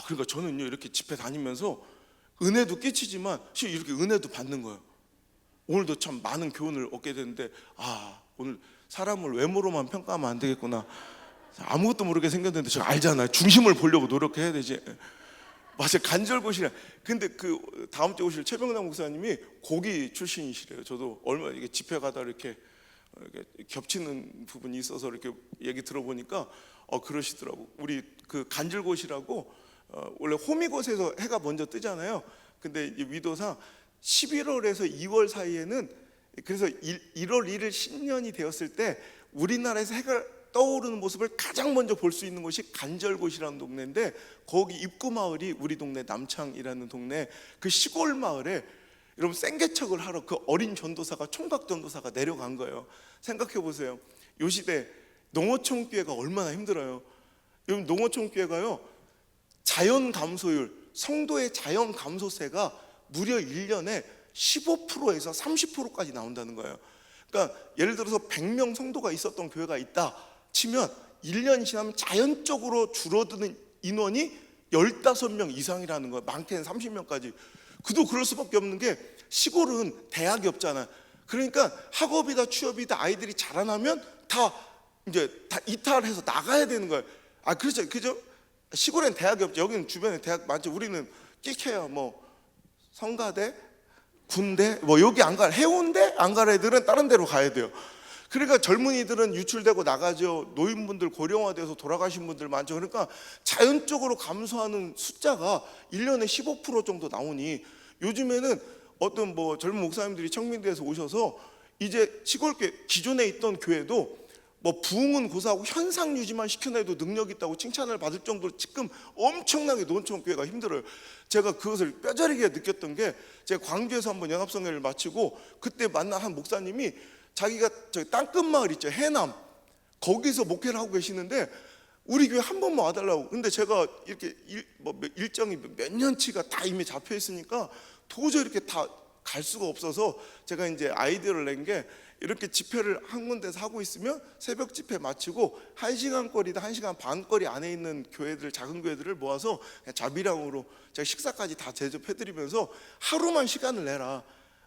그러니까 저는요 이렇게 집회 다니면서 은혜도 끼치지만 실제 이렇게 은혜도 받는 거예요. 오늘도 참 많은 교훈을 얻게 되는데 오늘 사람을 외모로만 평가하면 안 되겠구나. 아무것도 모르게 생겼는데 제가 알잖아요. 중심을 보려고 노력해야 되지. 맞아요. 간절고시라. 근데 그 다음 주에 오실 최병남 목사님이 고기 출신이시래요. 저도 얼마 이게 집회 가다 이렇게 겹치는 부분이 있어서 이렇게 얘기 들어보니까 그러시더라고. 우리 그 간절고시라고 원래 호미곶에서 해가 먼저 뜨잖아요. 근데 이 위도상 11월에서 2월 사이에는 그래서 1월 1일 신년이 되었을 때 우리나라에서 해가 떠오르는 모습을 가장 먼저 볼 수 있는 곳이 간절곶이라는 동네인데 거기 입구 마을이 우리 동네 남창이라는 동네 그 시골 마을에 여러분 생개척을 하러 그 어린 전도사가 총각 전도사가 내려간 거예요. 생각해 보세요. 요 시대 농어촌 교회가 얼마나 힘들어요. 여러분 농어촌 교회가요 자연 감소율 성도의 자연 감소세가 무려 1년에 15%에서 30%까지 나온다는 거예요. 그러니까 예를 들어서 100명 성도가 있었던 교회가 있다 치면 1년이 지나면 자연적으로 줄어드는 인원이 15명 이상이라는 거예요. 많게는 30명까지. 그도 그럴 수밖에 없는 게 시골은 대학이 없잖아요. 그러니까 학업이다 취업이다 아이들이 자라나면 다 이탈해서 나가야 되는 거예요. 그렇죠. 그죠? 시골엔 대학이 없죠. 여기는 주변에 대학 많죠. 우리는 끼케야 뭐 성가대, 군대, 뭐 여기 안 가, 해운대 안 갈 애들은 다른 데로 가야 돼요. 그러니까 젊은이들은 유출되고 나가죠. 노인분들 고령화돼서 돌아가신 분들 많죠. 그러니까 자연적으로 감소하는 숫자가 1년에 15% 정도 나오니 요즘에는 어떤 뭐 젊은 목사님들이 청민대에서 오셔서 이제 시골교회 기존에 있던 교회도 뭐 부흥은 고사하고 현상 유지만 시켜내도 능력 있다고 칭찬을 받을 정도로 지금 엄청나게 농촌 교회가 힘들어요. 제가 그것을 뼈저리게 느꼈던 게 제가 광주에서 한번 연합성회를 마치고 그때 만난 한 목사님이 자기가 저기 땅끝 마을 있죠 해남 거기서 목회를 하고 계시는데 우리 교회 한 번만 와달라고. 근데 제가 이렇게 일정이 몇 년치가 다 이미 잡혀 있으니까 도저히 이렇게 다 갈 수가 없어서 제가 이제 아이디어를 낸 게 이렇게 집회를 한 군데서 하고 있으면 새벽 집회 마치고 1시간 거리다 1시간 반 거리 안에 있는 교회들 작은 교회들을 모아서 그냥 자비량으로 제가 식사까지 다 대접해드리면서 하루만 시간을 내라.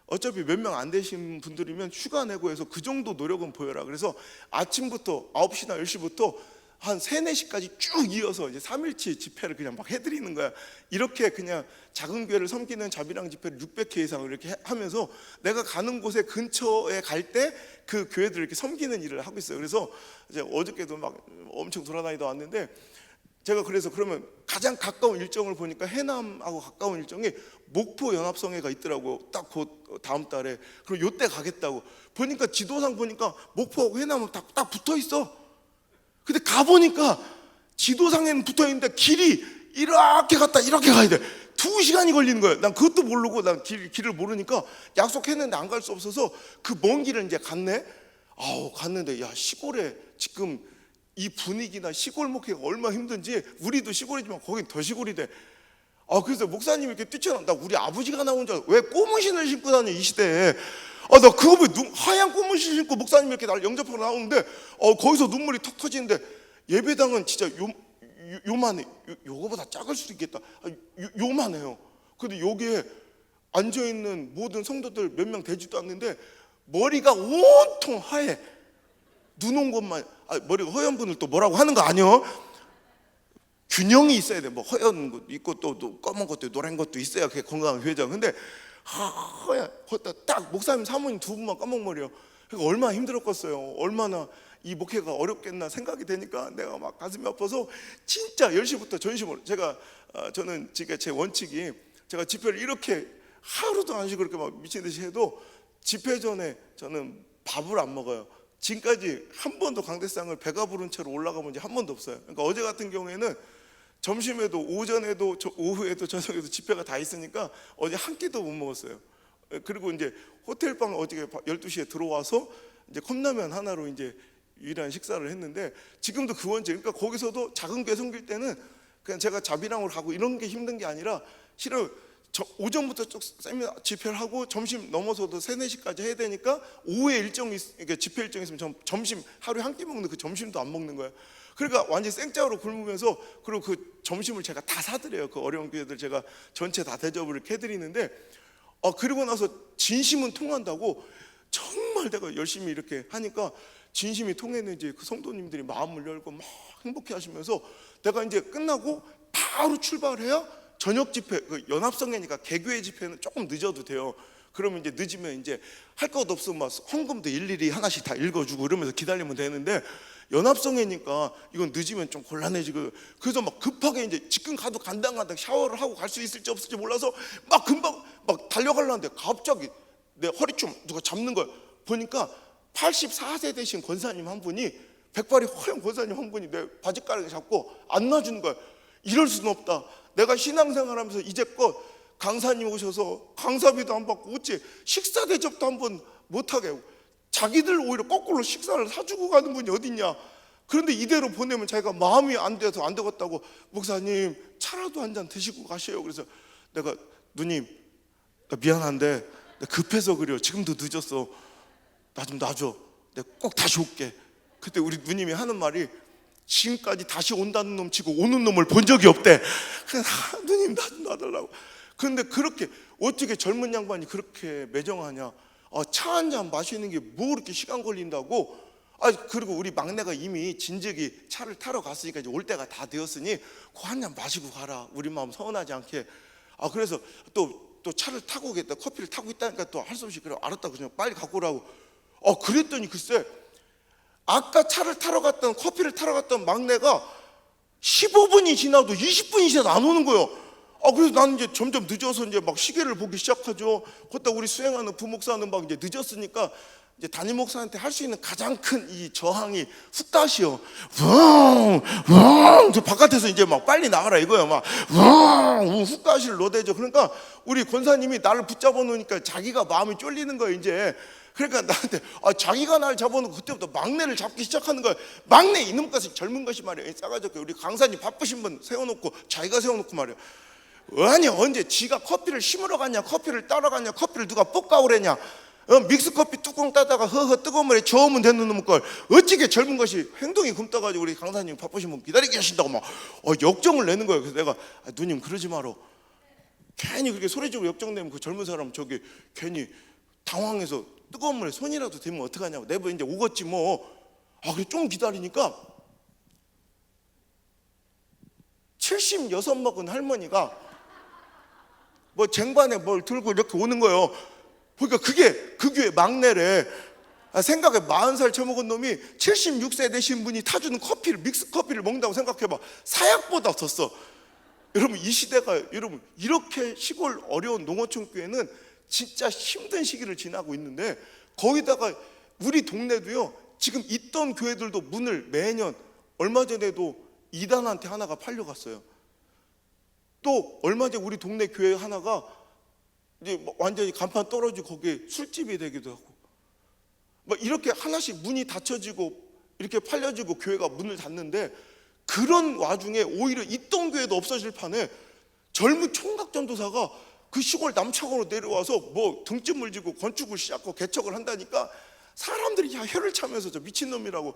어차피 몇 명 안 되신 분들이면 휴가 내고 해서 그 정도 노력은 보여라. 그래서 아침부터 9시나 10시부터 한 3, 4시까지 쭉 이어서 이제 3일치 집회를 그냥 막 해드리는 거야. 이렇게 그냥 작은 교회를 섬기는 자비랑 집회를 600회 이상을 이렇게 하면서 내가 가는 곳에 근처에 갈 때 그 교회들을 이렇게 섬기는 일을 하고 있어요. 그래서 이제 어저께도 막 엄청 돌아다니다 왔는데 제가 그래서 그러면 가장 가까운 일정을 보니까 해남하고 가까운 일정이 목포 연합성회가 있더라고. 딱 그 다음 달에. 그럼 요때 가겠다고. 보니까 지도상 보니까 목포하고 해남은 딱 붙어 있어. 근데 가보니까 지도상에는 붙어있는데 길이 이렇게 갔다 이렇게 가야 돼. 2시간이 걸리는 거예요. 난 그것도 모르고 난 길을 모르니까 약속했는데 안 갈 수 없어서 그 먼 길을 이제 갔네. 갔는데 야 시골에 지금 이 분위기나 시골 목회가 얼마나 힘든지 우리도 시골이지만 거긴 더 시골이 돼. 그래서 목사님이 이렇게 뛰쳐나온다. 우리 아버지가 나온 줄 왜 고무신을 신고 다녀 이 시대에. 나 그거 왜 하얀 고무신 신고 목사님이 이렇게 날 영접하러 나오는데 거기서 눈물이 턱 터지는데 예배당은 진짜 요만해. 요거보다 작을 수도 있겠다. 요만해요. 근데 여기에 앉아있는 모든 성도들 몇 명 되지도 않는데 머리가 온통 하얘. 눈 온 것만 머리가 허연 분을 또 뭐라고 하는 거 아니요? 균형이 있어야 돼. 뭐 허연 것도 있고 또 검은 것도 노란 것도 있어야 그게 건강한 회장. 근데 허연 딱 목사님 사모님 두 분만 까먹머리요. 그러니까 얼마나 힘들었겠어요. 얼마나 이 목회가 어렵겠나 생각이 되니까 내가 막 가슴이 아파서 진짜 10시부터 전심으로 저는 지금 제 원칙이 제가 집회를 이렇게 하루도 안 쉬고 그렇게 막 미친 듯이 해도 집회 전에 저는 밥을 안 먹어요. 지금까지 한 번도 강대상을 배가 부른 채로 올라가 본 적 한 번도 없어요. 그러니까 어제 같은 경우에는 점심에도 오전에도 오후에도 저녁에도 집회가 다 있으니까 어제 한 끼도 못 먹었어요. 그리고 이제 호텔방 어저께 12시에 들어와서 이제 컵라면 하나로 이제 유일한 식사를 했는데 지금도 그 원칙. 그러니까 거기서도 작은 교회 섬길 때는 그냥 제가 자비랑으로 가고 이런 게 힘든 게 아니라 실은 오전부터 쭉 세미나 집회를 하고 점심 넘어서도 3, 4시까지 해야 되니까 오후에 일정이 그러니까 집회 일정이 있으면 점심 하루에 한 끼 먹는 그 점심도 안 먹는 거예요. 그러니까 완전히 생짜로 굶으면서, 그리고 그 점심을 제가 다 사드려요. 그 어려운 교회들 제가 전체 다 대접을 이렇게 해드리는데, 그리고 나서 진심은 통한다고 정말 내가 열심히 이렇게 하니까 진심이 통했는지 그 성도님들이 마음을 열고 막 행복해 하시면서, 내가 이제 끝나고 바로 출발해야 저녁 집회, 그 연합성회니까 개교회 집회는 조금 늦어도 돼요. 그러면 이제 늦으면 이제 할 것 없으면 막 헌금도 일일이 하나씩 다 읽어주고 이러면서 기다리면 되는데, 연합성회니까 이건 늦으면 좀 곤란해지고, 그래서 막 급하게 이제 지금 가도 간당간당 샤워를 하고 갈 수 있을지 없을지 몰라서 막 금방 막 달려가려는데 갑자기 내 허리 좀 누가 잡는 거야. 보니까 84세 되신 권사님 한 분이, 백발이 허연 권사님 한 분이 내 바지가랑이 잡고 안 놔주는 거야. 이럴 수는 없다. 내가 신앙생활하면서 이제껏 강사님 오셔서 강사비도 안 받고 어째 식사 대접도 한번 못하게 하고, 자기들 오히려 거꾸로 식사를 사주고 가는 분이 어딨냐. 그런데 이대로 보내면 자기가 마음이 안 돼서 안 되겠다고, 목사님 차라도 한 잔 드시고 가셔요. 그래서 내가, 누님 나 미안한데 나 급해서 그래요. 지금도 늦었어. 나 좀 놔줘. 내가 꼭 다시 올게. 그때 우리 누님이 하는 말이, 지금까지 다시 온다는 놈 치고 오는 놈을 본 적이 없대. 그래서 누님 나 좀 놔달라고. 그런데 그렇게 어떻게 젊은 양반이 그렇게 매정하냐. 차 한 잔 마시는 게 뭐 그렇게 시간 걸린다고. 그리고 우리 막내가 이미 진즉이 차를 타러 갔으니까 이제 올 때가 다 되었으니 그 한 잔 마시고 가라. 우리 마음 서운하지 않게. 그래서 또 차를 타고 오겠다, 커피를 타고 있다니까 또 할 수 없이, 그래 알았다 그냥 빨리 갖고 오라고. 그랬더니 글쎄, 아까 차를 타러 갔던, 커피를 타러 갔던 막내가 15분이 지나도 20분이 지나도 안 오는 거예요. 그래서 나는 이제 점점 늦어서 이제 막 시계를 보기 시작하죠. 그때 우리 수행하는 부목사는 막 이제 늦었으니까 이제 담임 목사한테 할 수 있는 가장 큰 이 저항이 훅다시요. 저 바깥에서 이제 막 빨리 나가라 이거예요. 막 훅다시를 넣어대죠. 그러니까 우리 권사님이 나를 붙잡아 놓으니까 자기가 마음이 쫄리는 거예요 이제. 그러니까 나한테 자기가 날 잡아놓고 그때부터 막내를 잡기 시작하는 거예요. 막내 이놈까지 젊은 것이 말이에요. 싸가지고 우리 강사님 바쁘신 분 세워놓고 자기가 세워놓고 말이에요. 아니 언제 지가 커피를 심으러 갔냐, 커피를 따러 갔냐, 커피를 누가 볶아오래냐. 믹스커피 뚜껑 따다가 허허 뜨거운 물에 저으면 되는 놈 걸 어찌게 젊은 것이 행동이 굼떠가지고 우리 강사님 바쁘신 분 기다리게 하신다고 막 역정을 내는 거예요. 그래서 내가 누님 그러지 마라. 괜히 그렇게 소리지르고 역정내면 그 젊은 사람 저기 괜히 당황해서 뜨거운 물에 손이라도 대면 어떡하냐고. 내버 이제 오겠지 뭐. 그래 좀 기다리니까 76 먹은 할머니가 뭐 쟁반에 뭘 들고 이렇게 오는 거예요. 그러니까 그게 그 교회 막내래. 생각해, 40살 처먹은 놈이 76세 되신 분이 타주는 커피를, 믹스 커피를 먹는다고 생각해봐. 사약보다 더 써. 여러분 이 시대가, 여러분 이렇게 시골 어려운 농어촌 교회는 진짜 힘든 시기를 지나고 있는데, 거기다가 우리 동네도요 지금 있던 교회들도 문을 매년, 얼마 전에도 이단한테 하나가 팔려갔어요. 또 얼마 전에 우리 동네 교회 하나가 이제 완전히 간판 떨어지고 거기에 술집이 되기도 하고, 막 이렇게 하나씩 문이 닫혀지고 이렇게 팔려지고 교회가 문을 닫는데, 그런 와중에 오히려 있던 교회도 없어질 판에 젊은 총각 전도사가 그 시골 남창으로 내려와서 뭐 등짐을 지고 건축을 시작하고 개척을 한다니까 사람들이 혀를 차면서 저 미친놈이라고.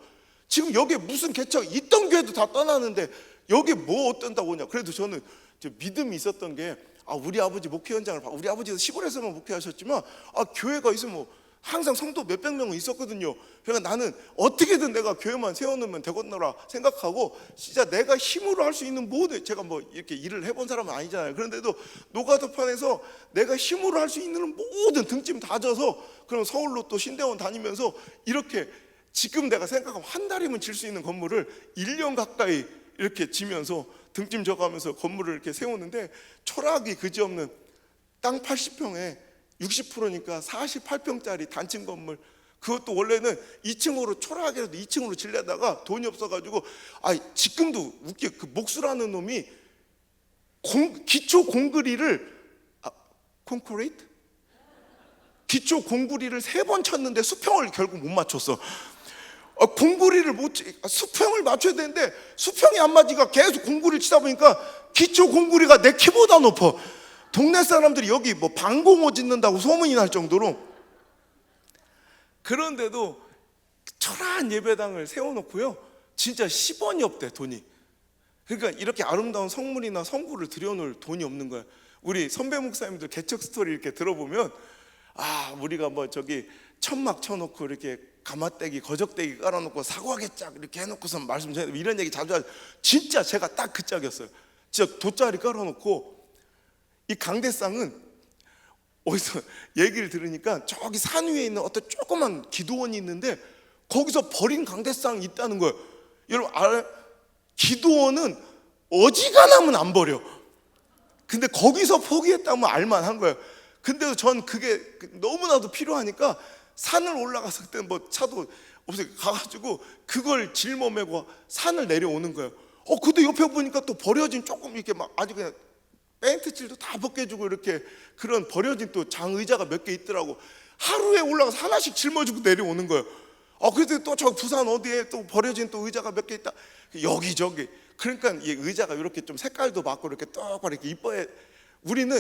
지금 여기에 무슨 개척, 있던 교회도 다 떠나는데 여기에 뭐 어떤다고 하냐. 그래도 저는 저 믿음이 있었던 게, 우리 아버지 목회 현장을 봐. 우리 아버지도 시골에서만 목회하셨지만 교회가 있으면 뭐 항상 성도 몇백 명은 있었거든요. 그러니까 나는 어떻게든 내가 교회만 세워놓으면 되겠노라 생각하고, 진짜 내가 힘으로 할 수 있는 모든, 제가 뭐 이렇게 일을 해본 사람은 아니잖아요. 그런데도 노가다판에서 내가 힘으로 할 수 있는 모든 등짐 다 져서, 그럼 서울로 또 신대원 다니면서 이렇게 지금 내가 생각하면 한 달이면 질 수 있는 건물을 1년 가까이 이렇게 지면서 등짐 져가면서 건물을 이렇게 세우는데, 초락이 그지없는 땅 80평에 60%니까 48평짜리 단층 건물, 그것도 원래는 2층으로 초락이라도 2층으로 지려다가 돈이 없어가지고, 지금도 웃겨. 그 목수라는 놈이 기초 공그리를 콘크리트? 기초 공구리를 3번 쳤는데 수평을 결국 못 맞췄어. 공구리를 수평을 맞춰야 되는데 수평이 안 맞으니까 계속 공구리를 치다 보니까 기초 공구리가 내 키보다 높아. 동네 사람들이 여기 뭐 방공호 짓는다고 소문이 날 정도로. 그런데도 초라한 예배당을 세워놓고요, 진짜 10원이 없대, 돈이. 그러니까 이렇게 아름다운 성물이나 성구를 들여놓을 돈이 없는 거야. 우리 선배 목사님들 개척 스토리 이렇게 들어보면, 우리가 뭐 저기 천막 쳐놓고 이렇게 가마떼기 거적대기 깔아놓고 사과개 짝 이렇게 해놓고서 말씀 전해, 이런 얘기 자주 하죠. 진짜 제가 딱 그 짝이었어요. 진짜 돗자리 깔아놓고, 이 강대상은 어디서 얘기를 들으니까 저기 산 위에 있는 어떤 조그만 기도원이 있는데 거기서 버린 강대상이 있다는 거예요. 여러분 기도원은 어지간하면 안 버려. 근데 거기서 포기했다면 알만한 거예요. 근데도 전 그게 너무나도 필요하니까 산을 올라가서 그때 뭐 차도 없어요. 가가지고 그걸 짊어매고 산을 내려오는 거예요. 근데 옆에 보니까 또 버려진 조금 이렇게 막 아주 그냥 페인트칠도 다 벗겨주고 이렇게 그런 버려진 또 장의자가 몇 개 있더라고. 하루에 올라가서 하나씩 짊어지고 내려오는 거예요. 그래서 또 저 부산 어디에 또 버려진 또 의자가 몇 개 있다. 여기저기. 그러니까 이 의자가 이렇게 좀 색깔도 받고 이렇게 똑바로 이렇게 이뻐해. 우리는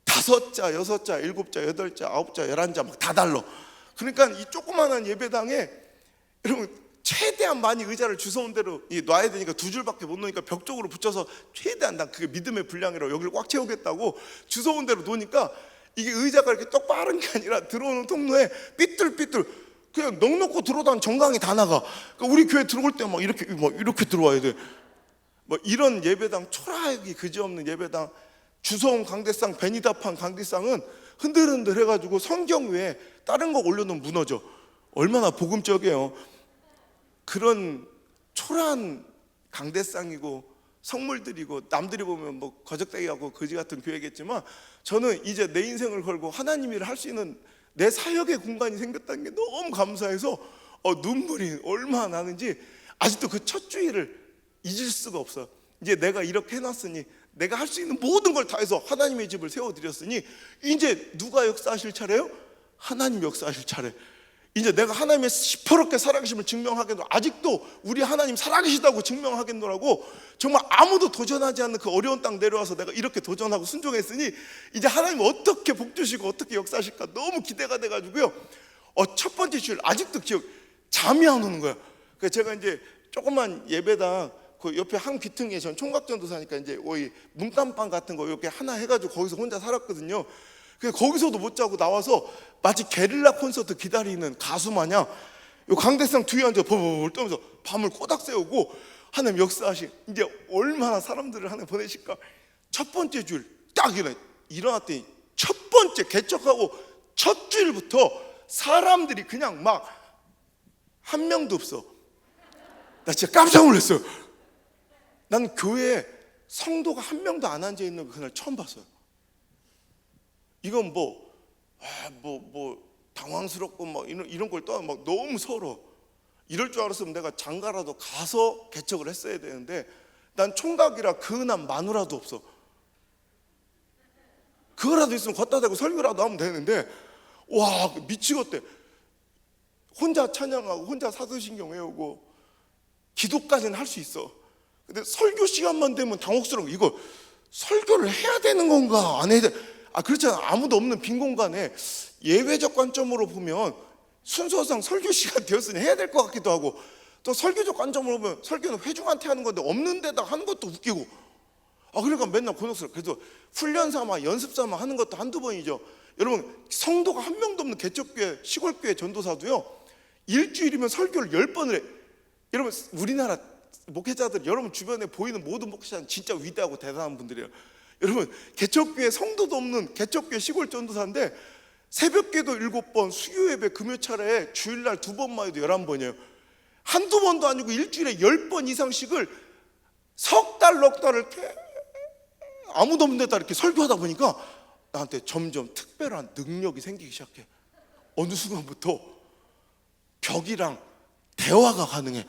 5자, 6자, 7자, 8자, 9자, 11자 막 다 달라. 그러니까 이 조그마한 예배당에 여러분 최대한 많이 의자를 주워온 대로 놔야 되니까 2줄밖에 못 놓으니까 벽 쪽으로 붙여서 최대한 난 그게 믿음의 분량이라고 여기를 꽉 채우겠다고 주워온 대로 놓으니까 이게 의자가 이렇게 똑바른 게 아니라 들어오는 통로에 삐뚤삐뚤 그냥 넉넉고 들어오다가 정강이 다 나가. 그러니까 우리 교회 들어올 때 막 이렇게 들어와야 돼. 뭐 이런 예배당, 초라하기 그지없는 예배당, 주워온 강대상, 베니다판 강대상은 흔들흔들 해가지고 성경 위에 다른 거 올려놓으면 무너져. 얼마나 복음적이에요. 그런 초라한 강대상이고 성물들이고 남들이 보면 뭐 거적대기하고 거지 같은 교회겠지만 저는 이제 내 인생을 걸고 하나님 일을 할 수 있는 내 사역의 공간이 생겼다는 게 너무 감사해서 눈물이 얼마나 나는지 아직도 그 첫 주일을 잊을 수가 없어. 이제 내가 이렇게 해놨으니 내가 할 수 있는 모든 걸 다해서 하나님의 집을 세워드렸으니 이제 누가 역사하실 차례요? 하나님 역사하실 차례. 이제 내가 하나님의 시퍼렇게 살아계심을 증명하겠노. 아직도 우리 하나님 살아계시다고 증명하겠노라고. 정말 아무도 도전하지 않는 그 어려운 땅 내려와서 내가 이렇게 도전하고 순종했으니 이제 하나님 어떻게 복 주시고 어떻게 역사하실까 너무 기대가 돼가지고요. 첫 번째 주일 아직도 잠이 안 오는 거야. 그래서 제가 이제 조그만 예배당 그 옆에 한 귀퉁이에 전 총각전도사니까 이제 문간방 같은 거 이렇게 하나 해가지고 거기서 혼자 살았거든요. 그래서 거기서도 못 자고 나와서 마치 게릴라 콘서트 기다리는 가수 마냥 요 강대상 뒤에 앉아 버벅 떠면서 밤을 꼬닥 세우고 하나님 역사하시. 이제 얼마나 사람들을 하나님 보내실까. 첫 번째 주일 딱 일어났더니 첫 번째 개척하고 첫 주일부터 사람들이 그냥 막 한 명도 없어. 나 진짜 깜짝 놀랐어요. 난 교회에 성도가 한 명도 안 앉아 있는 거 그날 처음 봤어요. 이건 뭐 당황스럽고 막 이런 걸 떠나 막 너무 서러워. 이럴 줄 알았으면 내가 장가라도 가서 개척을 했어야 되는데 난 총각이라 그은한 마누라도 없어. 그거라도 있으면 걷다 대고 설교라도 하면 되는데 와 미치겠대. 혼자 찬양하고 혼자 사도신경 외우고 기도까지는 할 수 있어. 근데 설교 시간만 되면 당혹스러운 거. 이거 설교를 해야 되는 건가 안 해야 돼? 그렇잖아. 아무도 없는 빈 공간에 예외적 관점으로 보면 순서상 설교 시간 되었으니 해야 될 것 같기도 하고 또 설교적 관점으로 보면 설교는 회중한테 하는 건데 없는 데다 하는 것도 웃기고 그러니까 맨날 곤혹스러워. 그래서 훈련 삼아 연습 삼아 하는 것도 한두 번이죠. 여러분 성도가 한 명도 없는 개척교회 시골교회 전도사도요 일주일이면 설교를 10번을 해. 여러분 우리나라 목회자들 여러분 주변에 보이는 모든 목회자는 진짜 위대하고 대단한 분들이에요. 여러분 개척교회 성도도 없는 개척교회 시골 전도사인데 새벽기도 7번, 수요예배 금요차례에 주일날 2번만 해도 11번이에요. 한두 번도 아니고 일주일에 10번 이상씩을 석 달, 넉 달을 아무도 없는 데다 이렇게 설교하다 보니까 나한테 점점 특별한 능력이 생기기 시작해. 어느 순간부터 벽이랑 대화가 가능해.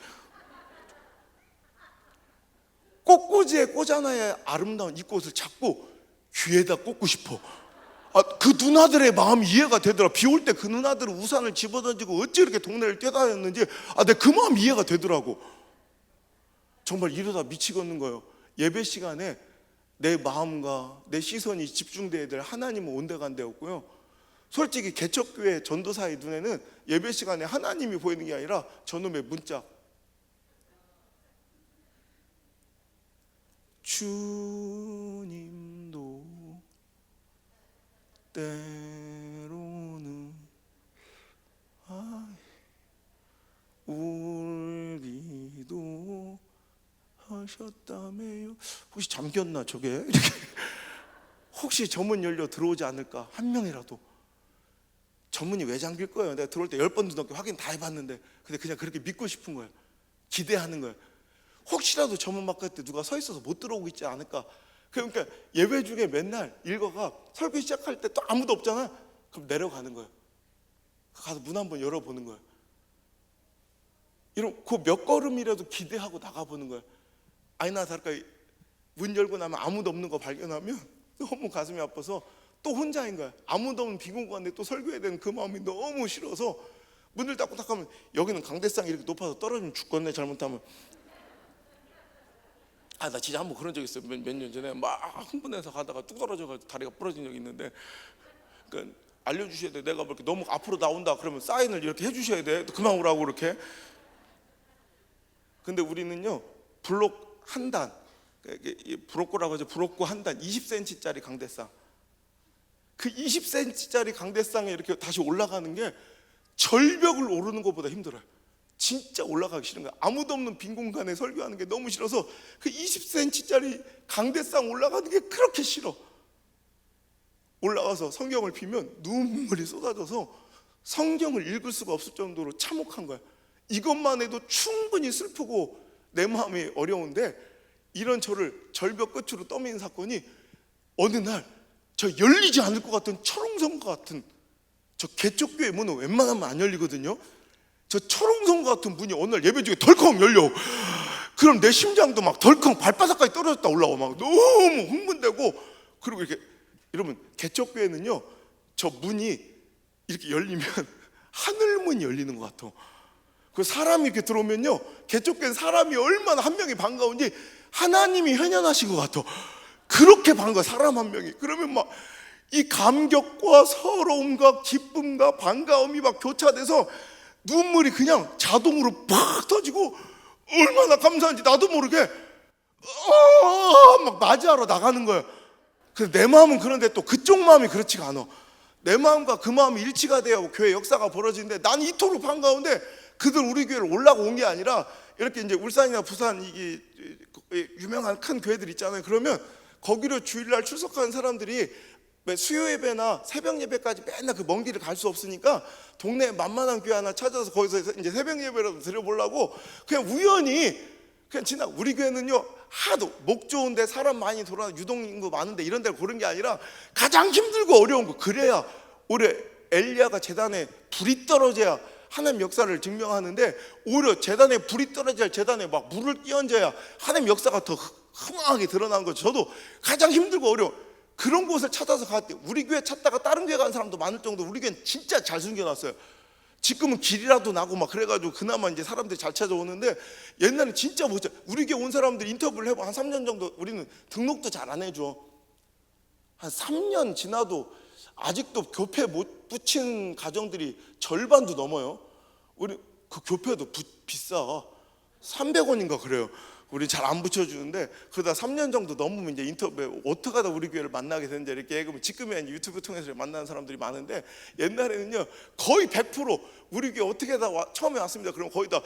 꽃꽂이에 꽂아놔야 아름다운 이 꽃을 잡고 귀에다 꽂고 싶어. 그 누나들의 마음이 이해가 되더라. 비 올 때 그 누나들은 우산을 집어던지고 어찌 이렇게 동네를 뛰어다녔는지 내 그 마음 이해가 되더라고. 정말 이러다 미치겠는 거예요. 예배 시간에 내 마음과 내 시선이 집중돼야 될 하나님은 온데간데였고요. 솔직히 개척교회 전도사의 눈에는 예배 시간에 하나님이 보이는 게 아니라 저놈의 문자. 주님도 때로는 울기도 하셨다며요. 혹시 잠겼나 저게? 이렇게 혹시 저 문 열려 들어오지 않을까? 한 명이라도. 저 문이 왜 잠길 거예요? 내가 들어올 때 10번도 넘게 확인 다 해봤는데, 근데 그냥 그렇게 믿고 싶은 거예요. 기대하는 거예요. 혹시라도 저 문 바깥에 누가 서 있어서 못 들어오고 있지 않을까? 그러니까 예배 중에 맨날 일과가 설교 시작할 때 또 아무도 없잖아. 그럼 내려가는 거예요. 가서 문 한번 열어보는 거예요. 이런 그 몇 걸음이라도 기대하고 나가보는 거예요. 아니나 다를까 문 열고 나면 아무도 없는 거 발견하면 너무 가슴이 아파서 또 혼자인 거야. 아무도 없는 빈 공간에 또 설교해야 되는 그 마음이 너무 싫어서 문을 닫고 딱 하면 여기는 강대상이 이렇게 높아서 떨어지면 죽겠네 잘못하면. 나 진짜 한번 그런 적 있어요. 몇 년 전에 막 흥분해서 가다가 뚝 떨어져가지고 다리가 부러진 적이 있는데, 그러니까 알려주셔야 돼. 내가 뭐 이렇게 너무 앞으로 나온다 그러면 사인을 이렇게 해주셔야 돼. 그만 오라고 이렇게. 근데 우리는요 블록 한 단, 브로코라고 하죠. 브로코 한 단 20cm짜리 강대상. 그 20cm짜리 강대상에 이렇게 다시 올라가는 게 절벽을 오르는 것보다 힘들어요. 진짜 올라가기 싫은 거야. 아무도 없는 빈 공간에 설교하는 게 너무 싫어서 그 20cm짜리 강대상 올라가는 게 그렇게 싫어. 올라가서 성경을 피면 눈물이 쏟아져서 성경을 읽을 수가 없을 정도로 참혹한 거야. 이것만 해도 충분히 슬프고 내 마음이 어려운데, 이런 저를 절벽 끝으로 떠미는 사건이 어느 날 저 열리지 않을 것 같은 철옹성과 같은, 저 개척교회 문은 웬만하면 안 열리거든요. 저 철옹성 같은 문이 어느 날 예배 중에 덜컹 열려. 그럼 내 심장도 막 덜컹 발바닥까지 떨어졌다 올라와. 막 너무 흥분되고. 그리고 이렇게 여러분 개척교회는요 저 문이 이렇게 열리면 하늘문이 열리는 것 같아. 그 사람이 이렇게 들어오면요 개척교회는 사람이 얼마나 한 명이 반가운지 하나님이 현현하신 것 같아. 그렇게 반가워 사람 한 명이. 그러면 막 이 감격과 서러움과 기쁨과 반가움이 막 교차돼서 눈물이 그냥 자동으로 팍 터지고 얼마나 감사한지 나도 모르게 막 맞이하러 나가는 거예요. 그래서 내 마음은 그런데 또 그쪽 마음이 그렇지가 않아. 내 마음과 그 마음이 일치가 돼야 교회 역사가 벌어지는데, 난 이토록 반가운데 그들 우리 교회를 올라고 온 게 아니라 이렇게 이제 울산이나 부산 이게 유명한 큰 교회들 있잖아요. 그러면 거기로 주일날 출석하는 사람들이 수요 예배나 새벽 예배까지 맨날 그 먼 길을 갈 수 없으니까 동네에 만만한 교회 하나 찾아서 거기서 이제 새벽 예배라도 드려보려고 그냥 우연히 그냥 지나. 우리 교회는요 하도 목 좋은데 사람 많이 돌아 유동인구 많은데 이런 데를 고른 게 아니라 가장 힘들고 어려운 거. 그래야 올해 엘리야가 제단에 불이 떨어져야 하나님 역사를 증명하는데, 오히려 제단에 불이 떨어져야 제단에 막 물을 끼얹어야 하나님 역사가 더 흥황하게 드러나는 거죠. 저도 가장 힘들고 어려워 그런 곳을 찾아서 갔대. 우리 교회 찾다가 다른 교회 간 사람도 많을 정도로 우리 교회는 진짜 잘 숨겨놨어요. 지금은 길이라도 나고 막 그래가지고 그나마 이제 사람들이 잘 찾아오는데, 옛날에 진짜 못 찾아. 우리 교회 온 사람들 인터뷰를 해봐. 한 3년 정도 우리는 등록도 잘 안 해줘. 한 3년 지나도 아직도 교패 못 붙인 가정들이 절반도 넘어요. 우리 그 교패도 비싸. 300원인가 그래요. 우리 잘 안 붙여주는데, 그러다 3년 정도 넘으면 이제 인터뷰에 어떻게 하다 우리 교회를 만나게 되는지 이렇게. 그러면 지금은 유튜브 통해서 만나는 사람들이 많은데, 옛날에는요 거의 100% 우리 교회 어떻게 하다 처음에 왔습니다. 그럼 거의 다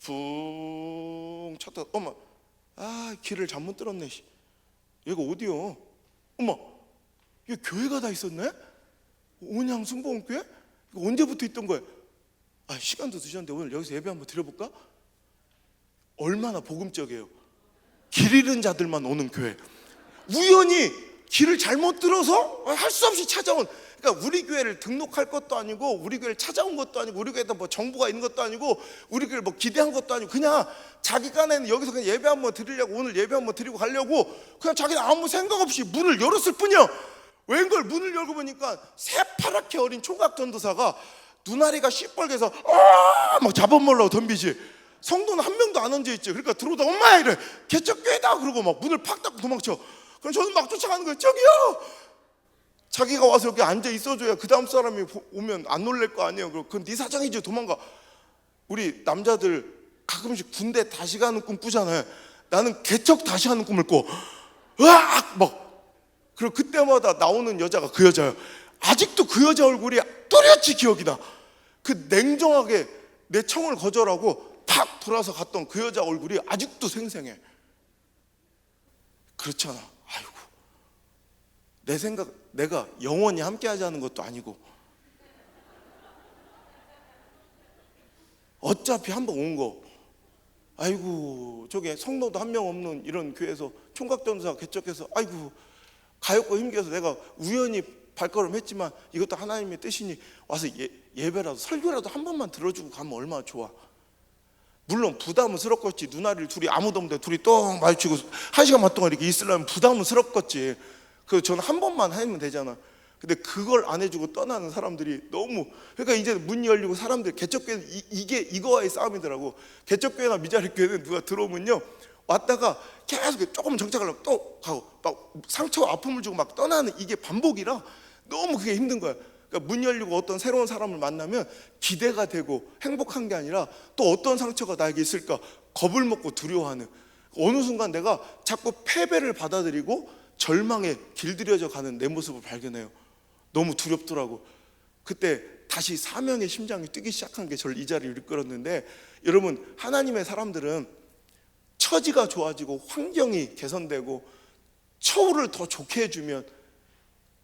붕 찾다 엄마 길을 잘못 들었네. 얘가 어디요? 엄마 이게 교회가 다 있었네? 온양 승복음교회? 이거 언제부터 있던 거야? 시간도 드셨는데 오늘 여기서 예배 한번 드려볼까? 얼마나 복음적이에요. 길 잃은 자들만 오는 교회. 우연히 길을 잘못 들어서 할 수 없이 찾아온. 그러니까 우리 교회를 등록할 것도 아니고 우리 교회를 찾아온 것도 아니고 우리 교회에다 뭐 정보가 있는 것도 아니고 우리 교회를 뭐 기대한 것도 아니고 그냥 자기 간에는 여기서 그냥 예배 한번 드리려고, 오늘 예배 한번 드리고 가려고 그냥 자기는 아무 생각 없이 문을 열었을 뿐이야. 웬걸 문을 열고 보니까 새파랗게 어린 총각 전도사가 눈아리가 시뻘개서 막 잡아먹으려고 덤비지. 성도는 한 명도 안 앉아있지. 그러니까 들어오다 엄마 이래 개척교회다 그러고 막 문을 팍 닫고 도망쳐. 그럼 저는 막 쫓아가는 거예요. 저기요! 자기가 와서 여기 앉아 있어줘야 그 다음 사람이 오면 안 놀랄 거 아니에요. 그건 네 사정이지, 도망가. 우리 남자들 가끔씩 군대 다시 가는 꿈 꾸잖아요. 나는 개척 다시 하는 꿈을 꿔. 으악! 막. 그리고 그때마다 나오는 여자가 그 여자예요. 아직도 그 여자 얼굴이 또렷이 기억이 나. 그 냉정하게 내 청을 거절하고 팍 돌아서 갔던 그 여자 얼굴이 아직도 생생해. 그렇잖아. 아이고, 내 생각, 내가 영원히 함께 하자는 것도 아니고 어차피 한 번 온 거. 아이고, 저게 성도도 한 명 없는 이런 교회에서 총각전도사 개척해서 아이고 가엾고 힘겨서 내가 우연히 발걸음했지만 이것도 하나님의 뜻이니 와서 예배라도 설교라도 한 번만 들어주고 가면 얼마나 좋아. 물론 부담스럽겠지. 누나를 둘이 아무도 없는데 둘이 똥 마주치고 1시간 동안 이렇게 있으려면 부담스럽겠지. 그래서 저는 한 번만 하면 되잖아. 근데 그걸 안 해주고 떠나는 사람들이 너무, 그러니까 이제 문이 열리고 사람들이, 개척교회는 이게 이거와의 싸움이더라고. 개척교회나 미자립교회는 누가 들어오면요 왔다가 계속 조금 정착하려고 또 가고 막 상처와 아픔을 주고 막 떠나는, 이게 반복이라 너무 그게 힘든 거야. 그러니까 문 열리고 어떤 새로운 사람을 만나면 기대가 되고 행복한 게 아니라 또 어떤 상처가 나에게 있을까 겁을 먹고 두려워하는, 어느 순간 내가 자꾸 패배를 받아들이고 절망에 길들여져 가는 내 모습을 발견해요. 너무 두렵더라고. 그때 다시 사명의 심장이 뛰기 시작한 게 저를 이 자리에 이끌었는데, 여러분, 하나님의 사람들은 처지가 좋아지고 환경이 개선되고 처우를 더 좋게 해주면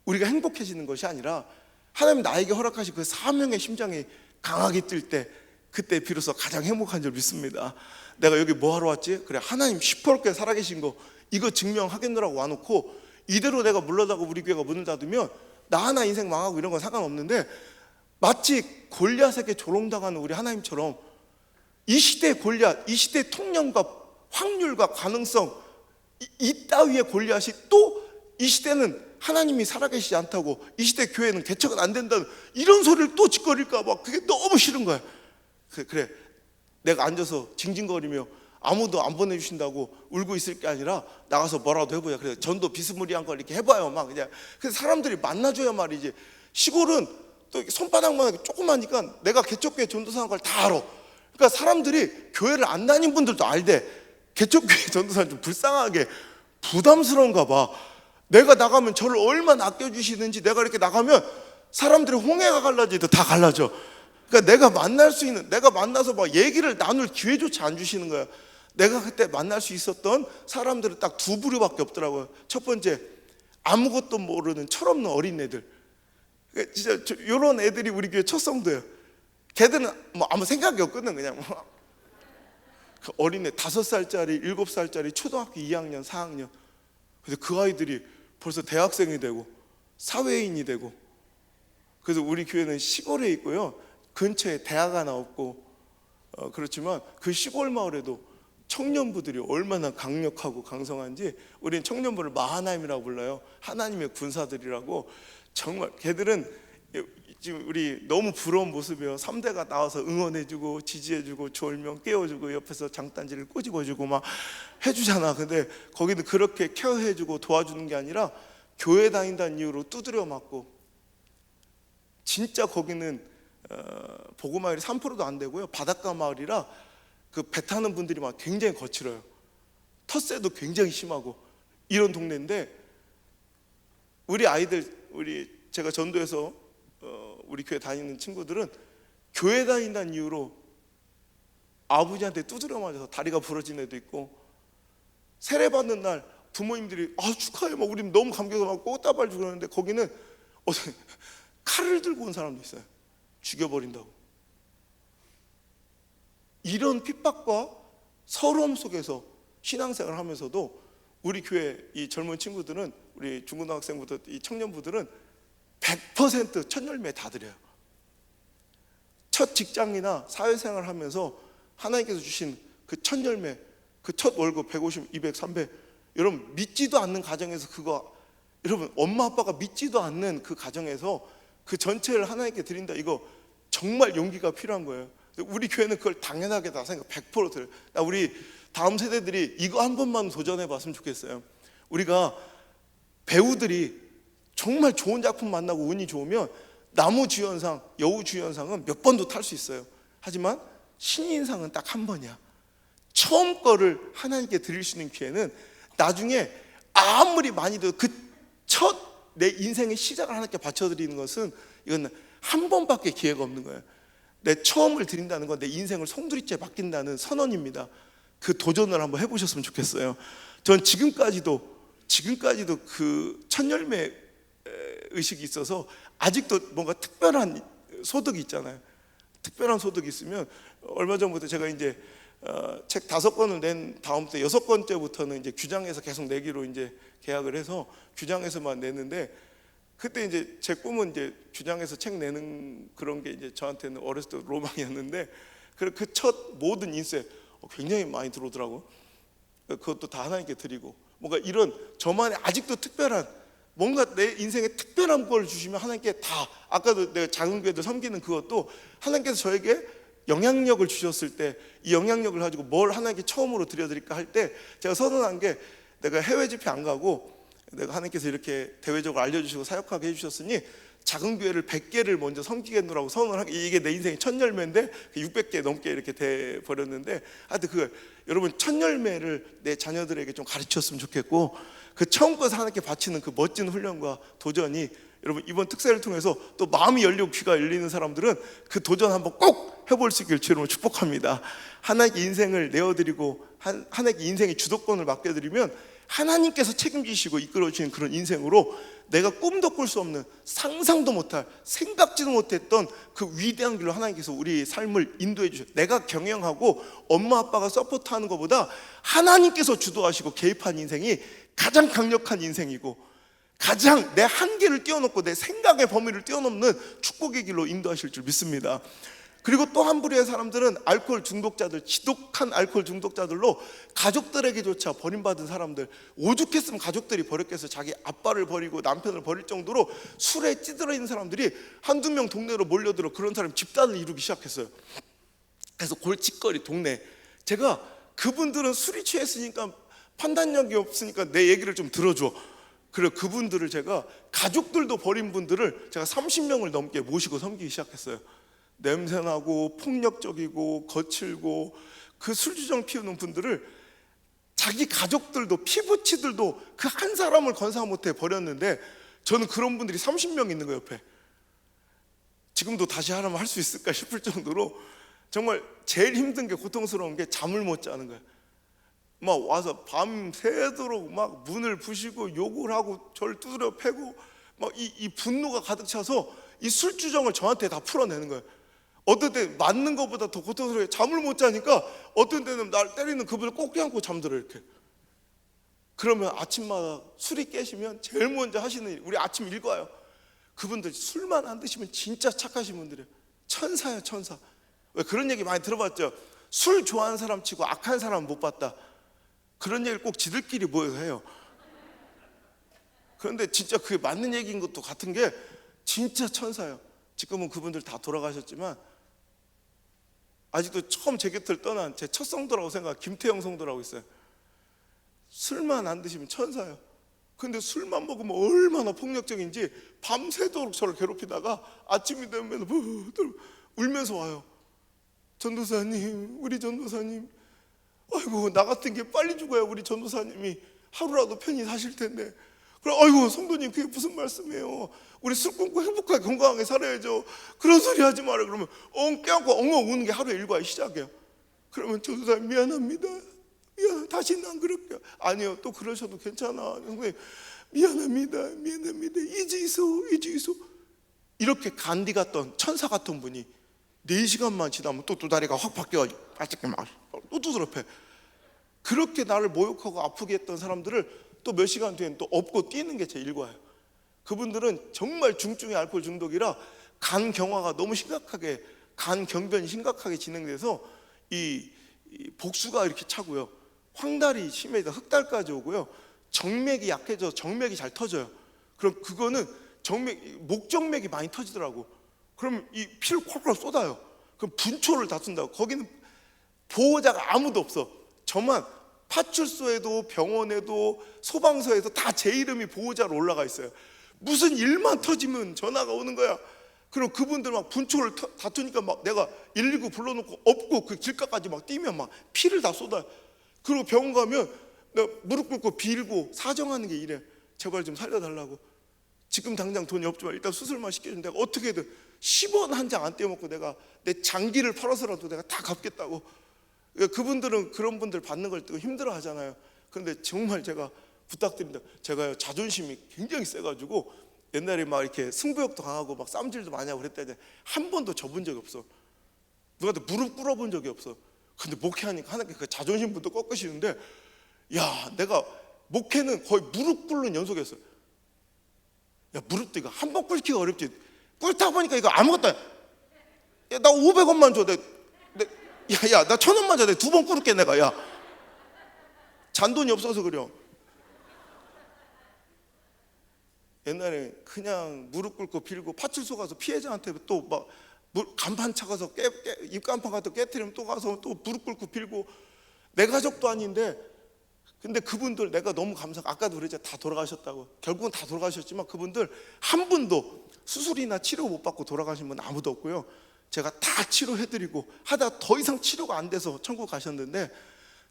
우리가 행복해지는 것이 아니라 하나님 나에게 허락하신 그 사명의 심장이 강하게 뛸 때, 그때 비로소 가장 행복한 줄 믿습니다. 내가 여기 뭐 하러 왔지? 그래, 하나님 시퍼렇게 살아계신 거 이거 증명하겠노라고 와놓고 이대로 내가 물러다고 우리 교회가 문을 닫으면 나 하나 인생 망하고 이런 건 상관없는데, 마치 골리앗에게 조롱당하는 우리 하나님처럼 이 시대의 골리앗, 이 시대의 통념과 확률과 가능성, 이 따위의 골리앗이 또 이 시대는 하나님이 살아계시지 않다고, 이 시대 교회는 개척은 안 된다는 이런 소리를 또 짓거릴까 봐 그게 너무 싫은 거야. 그래, 내가 앉아서 징징거리며 아무도 안 보내주신다고 울고 있을 게 아니라 나가서 뭐라도 해보자. 그래, 전도 비스무리한 걸 이렇게 해봐요. 막 그냥. 그래서 사람들이 만나줘야 말이지. 시골은 또 손바닥만 조그마니까 내가 개척교회 전도사한 걸 다 알아. 그러니까 사람들이 교회를 안 다닌 분들도 알대. 개척교회 전도사는 좀 불쌍하게 부담스러운가 봐. 내가 나가면 저를 얼마나 아껴주시는지, 내가 이렇게 나가면 사람들이 홍해가 갈라지도 다 갈라져. 그러니까 내가 만날 수 있는, 내가 만나서 막 얘기를 나눌 기회조차 안 주시는 거야. 내가 그때 만날 수 있었던 사람들은 딱 두 부류밖에 없더라고요. 첫 번째, 아무것도 모르는 철없는 어린애들. 그러니까 진짜 이런 애들이 우리 교회 첫 성도예요. 걔들은 뭐 아무 생각이 없거든. 그냥 그 어린애 5살짜리 7살짜리 초등학교 2학년 4학년. 그래서 그 아이들이 벌써 대학생이 되고 사회인이 되고. 그래서 우리 교회는 시골에 있고요, 근처에 대학 하나 없고, 그렇지만 그 시골 마을에도 청년부들이 얼마나 강력하고 강성한지, 우리는 청년부를 마하나임이라고 불러요. 하나님의 군사들이라고. 정말 걔들은 지금 우리 너무 부러운 모습이에요. 3대가 나와서 응원해주고 지지해주고 졸면 깨워주고 옆에서 장단지를 꼬집어주고 막 해주잖아. 근데 거기는 그렇게 케어해주고 도와주는 게 아니라 교회 다닌다는 이유로 두드려 맞고, 진짜 거기는 보고마을이 3%도 안 되고요, 바닷가 마을이라 그 배 타는 분들이 막 굉장히 거칠어요. 텃세도 굉장히 심하고 이런 동네인데, 우리 아이들, 제가 전도해서 우리 교회 다니는 친구들은 교회 다닌다는 이유로 아버지한테 두드려 맞아서 다리가 부러진 애도 있고, 세례 받는 날 부모님들이 축하해 막 우리 너무 감격해서 막 꽃다발 주고 그러는데, 거기는 칼을 들고 온 사람도 있어요. 죽여버린다고. 이런 핍박과 서러움 속에서 신앙생활을 하면서도 우리 교회 이 젊은 친구들은, 우리 중고등학생부터 이 청년부들은 100% 첫 열매 다 드려요. 첫 직장이나 사회생활을 하면서 하나님께서 주신 그 첫 열매, 그 첫 월급 150, 200, 300, 여러분 믿지도 않는 가정에서 그거, 여러분 엄마 아빠가 믿지도 않는 그 가정에서 그 전체를 하나님께 드린다, 이거 정말 용기가 필요한 거예요. 우리 교회는 그걸 당연하게 다 생각 100% 드려요. 우리 다음 세대들이 이거 한 번만 도전해 봤으면 좋겠어요. 우리가 배우들이 정말 좋은 작품 만나고 운이 좋으면 나무주연상, 여우주연상은 몇 번도 탈 수 있어요. 하지만 신인상은 딱 한 번이야. 처음 거를 하나님께 드릴 수 있는 기회는 나중에 아무리 많이 도 그 첫 내 인생의 시작을 하나님께 바쳐드리는 것은 이건 한 번밖에 기회가 없는 거예요. 내 처음을 드린다는 건 내 인생을 송두리째 맡긴다는 선언입니다. 그 도전을 한번 해보셨으면 좋겠어요. 전 지금까지도 그 첫 열매 의식이 있어서 아직도 뭔가 특별한 소득이 있잖아요. 특별한 소득이 있으면 얼마 전부터 제가 이제 책 5권을 낸 다음부터 6권째부터는 이제 규장에서 계속 내기로 이제 계약을 해서 규장에서만 내는데, 그때 이제 제 꿈은 이제 규장에서 책 내는 그런 게 이제 저한테는 어렸을 때 로망이었는데, 그 첫 모든 인쇄 굉장히 많이 들어오더라고. 그것도 다 하나님께 드리고, 뭔가 이런 저만의 아직도 특별한 뭔가 내 인생에 특별한 걸 주시면 하나님께 다, 아까도 내가 작은 교회들 섬기는 그것도 하나님께서 저에게 영향력을 주셨을 때 이 영향력을 가지고 뭘 하나님께 처음으로 드려드릴까 할 때 제가 선언한 게, 내가 해외 집회 안 가고 내가 하나님께서 이렇게 대외적으로 알려주시고 사역하게 해주셨으니 작은 교회를 100개를 먼저 섬기겠노라고 선언을 하게, 이게 내 인생의 첫 열매인데 600개 넘게 이렇게 돼 버렸는데, 하여튼 그 여러분 첫 열매를 내 자녀들에게 좀 가르쳤으면 좋겠고, 그 처음 것을 하나님께 바치는 그 멋진 훈련과 도전이 여러분 이번 특세를 통해서 또 마음이 열리고 귀가 열리는 사람들은 그 도전 한번 꼭 해볼 수 있길 주님으로 축복합니다. 하나님께 인생을 내어드리고 하나님께 인생의 주도권을 맡겨드리면 하나님께서 책임지시고 이끌어주시는 그런 인생으로 내가 꿈도 꿀 수 없는, 상상도 못할, 생각지도 못했던 그 위대한 길로 하나님께서 우리 삶을 인도해 주셔요. 내가 경영하고 엄마 아빠가 서포트하는 것보다 하나님께서 주도하시고 개입한 인생이 가장 강력한 인생이고, 가장 내 한계를 뛰어넘고 내 생각의 범위를 뛰어넘는 축복의 길로 인도하실 줄 믿습니다. 그리고 또 한 부류의 사람들은 알코올 중독자들, 지독한 알코올 중독자들로 가족들에게조차 버림받은 사람들, 오죽했으면 가족들이 버렸겠어요. 자기 아빠를 버리고 남편을 버릴 정도로 술에 찌들어 있는 사람들이 한두 명 동네로 몰려들어 그런 사람 집단을 이루기 시작했어요. 그래서 골칫거리 동네, 제가 그분들은 술이 취했으니까 판단력이 없으니까 내 얘기를 좀 들어줘. 그래, 그분들을 제가, 가족들도 버린 분들을 제가 30명을 넘게 모시고 섬기기 시작했어요. 냄새나고 폭력적이고 거칠고 그 술주정 피우는 분들을 자기 가족들도 피부치들도 그 한 사람을 건사 못해 버렸는데, 저는 그런 분들이 30명 있는 거예요, 옆에. 지금도 다시 하라면 할 수 있을까 싶을 정도로 정말 제일 힘든 게, 고통스러운 게 잠을 못 자는 거예요. 막 와서 밤새도록 막 문을 부시고 욕을 하고 저를 두드려 패고 막 이 분노가 가득 차서 이 술주정을 저한테 다 풀어내는 거예요. 어떤 때 맞는 것보다 더 고통스러워요. 잠을 못 자니까 어떤 때는 날 때리는 그분을 꼭 껴안고 잠들어요, 이렇게. 그러면 아침마다 술이 깨시면 제일 먼저 하시는 일, 우리 아침 읽어요. 그분들 술만 안 드시면 진짜 착하신 분들이에요. 천사예요, 천사. 왜 그런 얘기 많이 들어봤죠? 술 좋아하는 사람 치고 악한 사람 못 봤다. 그런 얘기를 꼭 지들끼리 모여서 해요. 그런데 진짜 그게 맞는 얘기인 것도 같은 게, 진짜 천사예요. 지금은 그분들 다 돌아가셨지만 아직도 처음 제 곁을 떠난 제 첫 성도라고 생각한 김태형 성도라고 있어요. 술만 안 드시면 천사예요. 근데 술만 먹으면 얼마나 폭력적인지 밤새도록 저를 괴롭히다가 아침이 되면 울면서 와요. 전도사님, 우리 전도사님, 아이고 나 같은 게 빨리 죽어야 우리 전도사님이 하루라도 편히 사실 텐데, 그래, 아이고 성도님 그게 무슨 말씀이에요? 우리 술 끊고 행복하게 건강하게 살아야죠. 그런 소리 하지 마라. 그러면 깨안고 엉엉 우는 게 하루에 일과의 시작이에요. 그러면 전도사님 미안합니다. 미안, 다시는 안 그럴게요. 아니요, 또 그러셔도 괜찮아. 선생님 미안합니다. 이제이소. 이렇게 간디 같던 천사 같은 분이 4시간만 지나면 또 두 다리가 확 바뀌어가지고 바짝 막 또 두드려 패. 그렇게 나를 모욕하고 아프게 했던 사람들을 또 몇 시간 뒤엔 또 업고 뛰는 게 제 일과예요. 그분들은 정말 중증의 알코올 중독이라 간 경화가 너무 심각하게, 간 경변이 심각하게 진행돼서 이 복수가 이렇게 차고요, 황달이 심해져 흑달까지 오고요, 정맥이 약해져 정맥이 잘 터져요. 그럼 그거는 목정맥이 많이 터지더라고. 그럼 이 피를 콜콜 쏟아요. 그럼 분초를 다 쓴다고. 거기는 보호자가 아무도 없어. 저만 파출소에도 병원에도 소방서에도 다 제 이름이 보호자로 올라가 있어요. 무슨 일만 터지면 전화가 오는 거야. 그럼 그분들 막 분초를 다투니까 막 내가 119 불러놓고 업고 그 길가까지 막 뛰면 막 피를 다 쏟아요. 그리고 병원 가면 내가 무릎 꿇고 빌고 사정하는 게 이래. 제발 좀 살려달라고. 지금 당장 돈이 없지만 일단 수술만 시켜준 내가 어떻게든 10원 한 장 안 떼어먹고 내가 내 장기를 팔아서라도 내가 다 갚겠다고. 그분들은 그런 분들 받는 걸 또 힘들어 하잖아요. 그런데 정말 제가 부탁드립니다. 제가 자존심이 굉장히 세가지고 옛날에 막 이렇게 승부욕도 강하고 막 쌈질도 많이 하고 그랬다는데 한 번도 져본 적이 없어. 누구한테 무릎 꿇어본 적이 없어. 근데 목회하니까 하나님께 그 자존심부터 꺾으시는데, 야, 내가 목회는 거의 무릎 꿇는 연속이었어요. 야, 무릎도 이거 한 번 꿇기가 어렵지. 꿇다 보니까 이거 아무것도 안. 야, 나 500원만 줘. 야, 나 1000원만 줘. 내가 2번 꿇을게 내가. 야, 잔돈이 없어서 그래요. 옛날에 그냥 무릎 꿇고 빌고 파출소 가서 피해자한테 또 막 간판 차가서 입간판 가서 깨트리면 또 가서 또 무릎 꿇고 빌고. 내 가족도 아닌데 근데 그분들 내가 너무 아까도 그랬잖아. 다 돌아가셨다고. 결국은 다 돌아가셨지만 그분들 한 분도 수술이나 치료 못 받고 돌아가신 분 아무도 없고요. 제가 다 치료해드리고 하다 더 이상 치료가 안 돼서 천국 가셨는데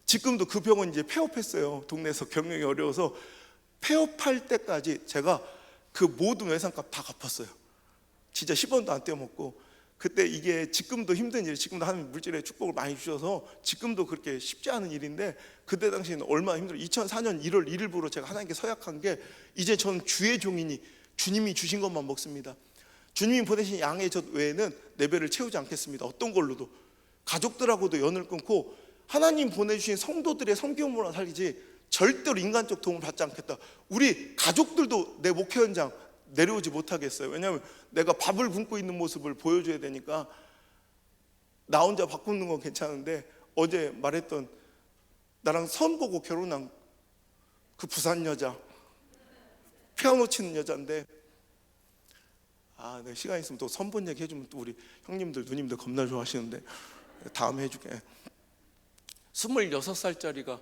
지금도 그 병원 이제 폐업했어요. 동네에서 경영이 어려워서. 폐업할 때까지 제가 그 모든 외상값 다 갚았어요. 진짜 10원도 안 떼어먹고. 그때 이게 지금도 힘든 일, 지금도 하나님 물질의 축복을 많이 주셔서 지금도 그렇게 쉽지 않은 일인데 그때 당시에는 얼마나 힘들어요. 2004년 1월 1일부로 제가 하나님께 서약한 게 이제 저는 주의 종이니 주님이 주신 것만 먹습니다. 주님이 보내신 양의 젖 외에는 내 배를 채우지 않겠습니다. 어떤 걸로도. 가족들하고도 연을 끊고 하나님 보내주신 성도들의 성경 문화 살리지 절대로 인간적 도움을 받지 않겠다. 우리 가족들도 내 목회 현장 내려오지 못하겠어요. 왜냐하면 내가 밥을 굶고 있는 모습을 보여줘야 되니까. 나 혼자 밥 굶는 건 괜찮은데 어제 말했던 나랑 선 보고 결혼한 그 부산 여자, 피아노 치는 여자인데, 내가 시간 있으면 또 선 본 얘기 해주면 또 우리 형님들 누님들 겁나 좋아하시는데 다음에 해줄게. 26살짜리가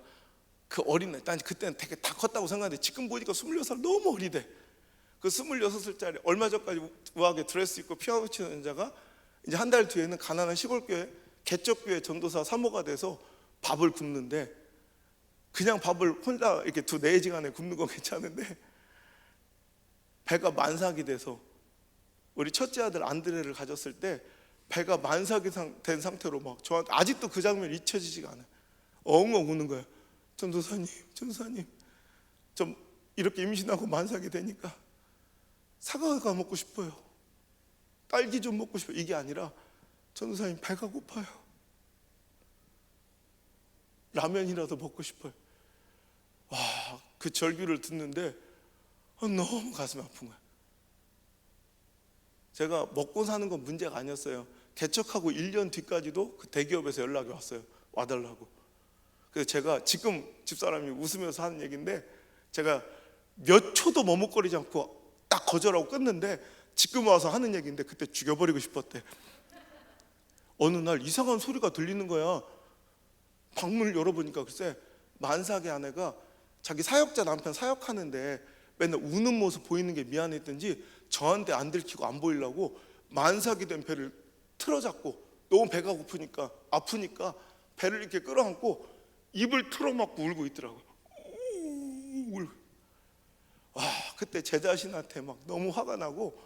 그 어린애, 난 그때는 되게 다 컸다고 생각했는데 지금 보니까 26살 너무 어리대. 그 26살짜리 얼마 전까지 우아하게 드레스 입고 피아노 치는 여자가 이제 한 달 뒤에는 가난한 시골교회 개척교회 전도사 사모가 돼서 밥을 굶는데, 그냥 밥을 혼자 이렇게 4시간에 굶는 건 괜찮은데 배가 만삭이 돼서 우리 첫째 아들 안드레를 가졌을 때 배가 만삭이 된 상태로 막 저한테 아직도 그 장면이 잊혀지지가 않아요. 엉엉 우는 거예요. 전도사님 좀 이렇게 임신하고 만삭이 되니까 사과가 먹고 싶어요. 딸기 좀 먹고 싶어요. 이게 아니라 전도사님 배가 고파요. 라면이라도 먹고 싶어요. 와, 그 절규를 듣는데 너무 가슴이 아픈 거예요. 제가 먹고 사는 건 문제가 아니었어요. 개척하고 1년 뒤까지도 그 대기업에서 연락이 왔어요. 와달라고. 그래서 제가 지금 집사람이 웃으면서 하는 얘기인데 제가 몇 초도 머뭇거리지 않고 딱 거절하고 끊는데 지금 와서 하는 얘기인데 그때 죽여버리고 싶었대. 어느 날 이상한 소리가 들리는 거야. 방문을 열어보니까 글쎄 만삭의 아내가 자기 사역자 남편 사역하는데 맨날 우는 모습 보이는 게 미안했던지 저한테 안 들키고 안 보이려고 만삭이 된 배를 틀어잡고 너무 배가 고프니까 아프니까 배를 이렇게 끌어안고 입을 틀어막고 울고 있더라고요. 그때 제 자신한테 막 너무 화가 나고,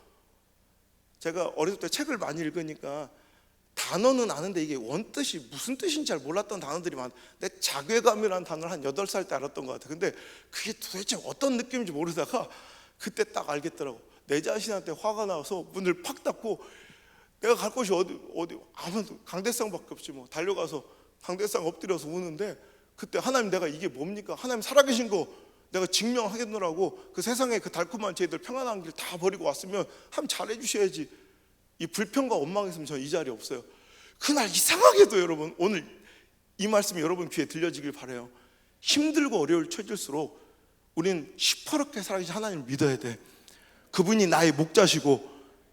제가 어렸을 때 책을 많이 읽으니까 단어는 아는데 이게 원뜻이 무슨 뜻인지 잘 몰랐던 단어들이 많아. 내 자괴감이라는 단어를 한 8살 때 알았던 것 같아. 근데 그게 도대체 어떤 느낌인지 모르다가 그때 딱 알겠더라고. 내 자신한테 화가 나서 문을 팍 닫고 내가 갈 곳이 어디 아무도 강대상밖에 없지 뭐. 달려가서 강대상 엎드려서 우는데 그때 하나님 내가 이게 뭡니까? 하나님 살아계신 거 내가 증명하겠노라고. 그 세상에 그 달콤한 죄들 평안한 길 다 버리고 왔으면 하나님 잘해주셔야지. 이 불평과 원망했으면 저는 이 자리에 없어요. 그날 이상하게도 여러분 오늘 이 말씀이 여러분 귀에 들려지길 바라요. 힘들고 어려울 처질수록 우리는 시퍼렇게 살아계신 하나님을 믿어야 돼. 그분이 나의 목자시고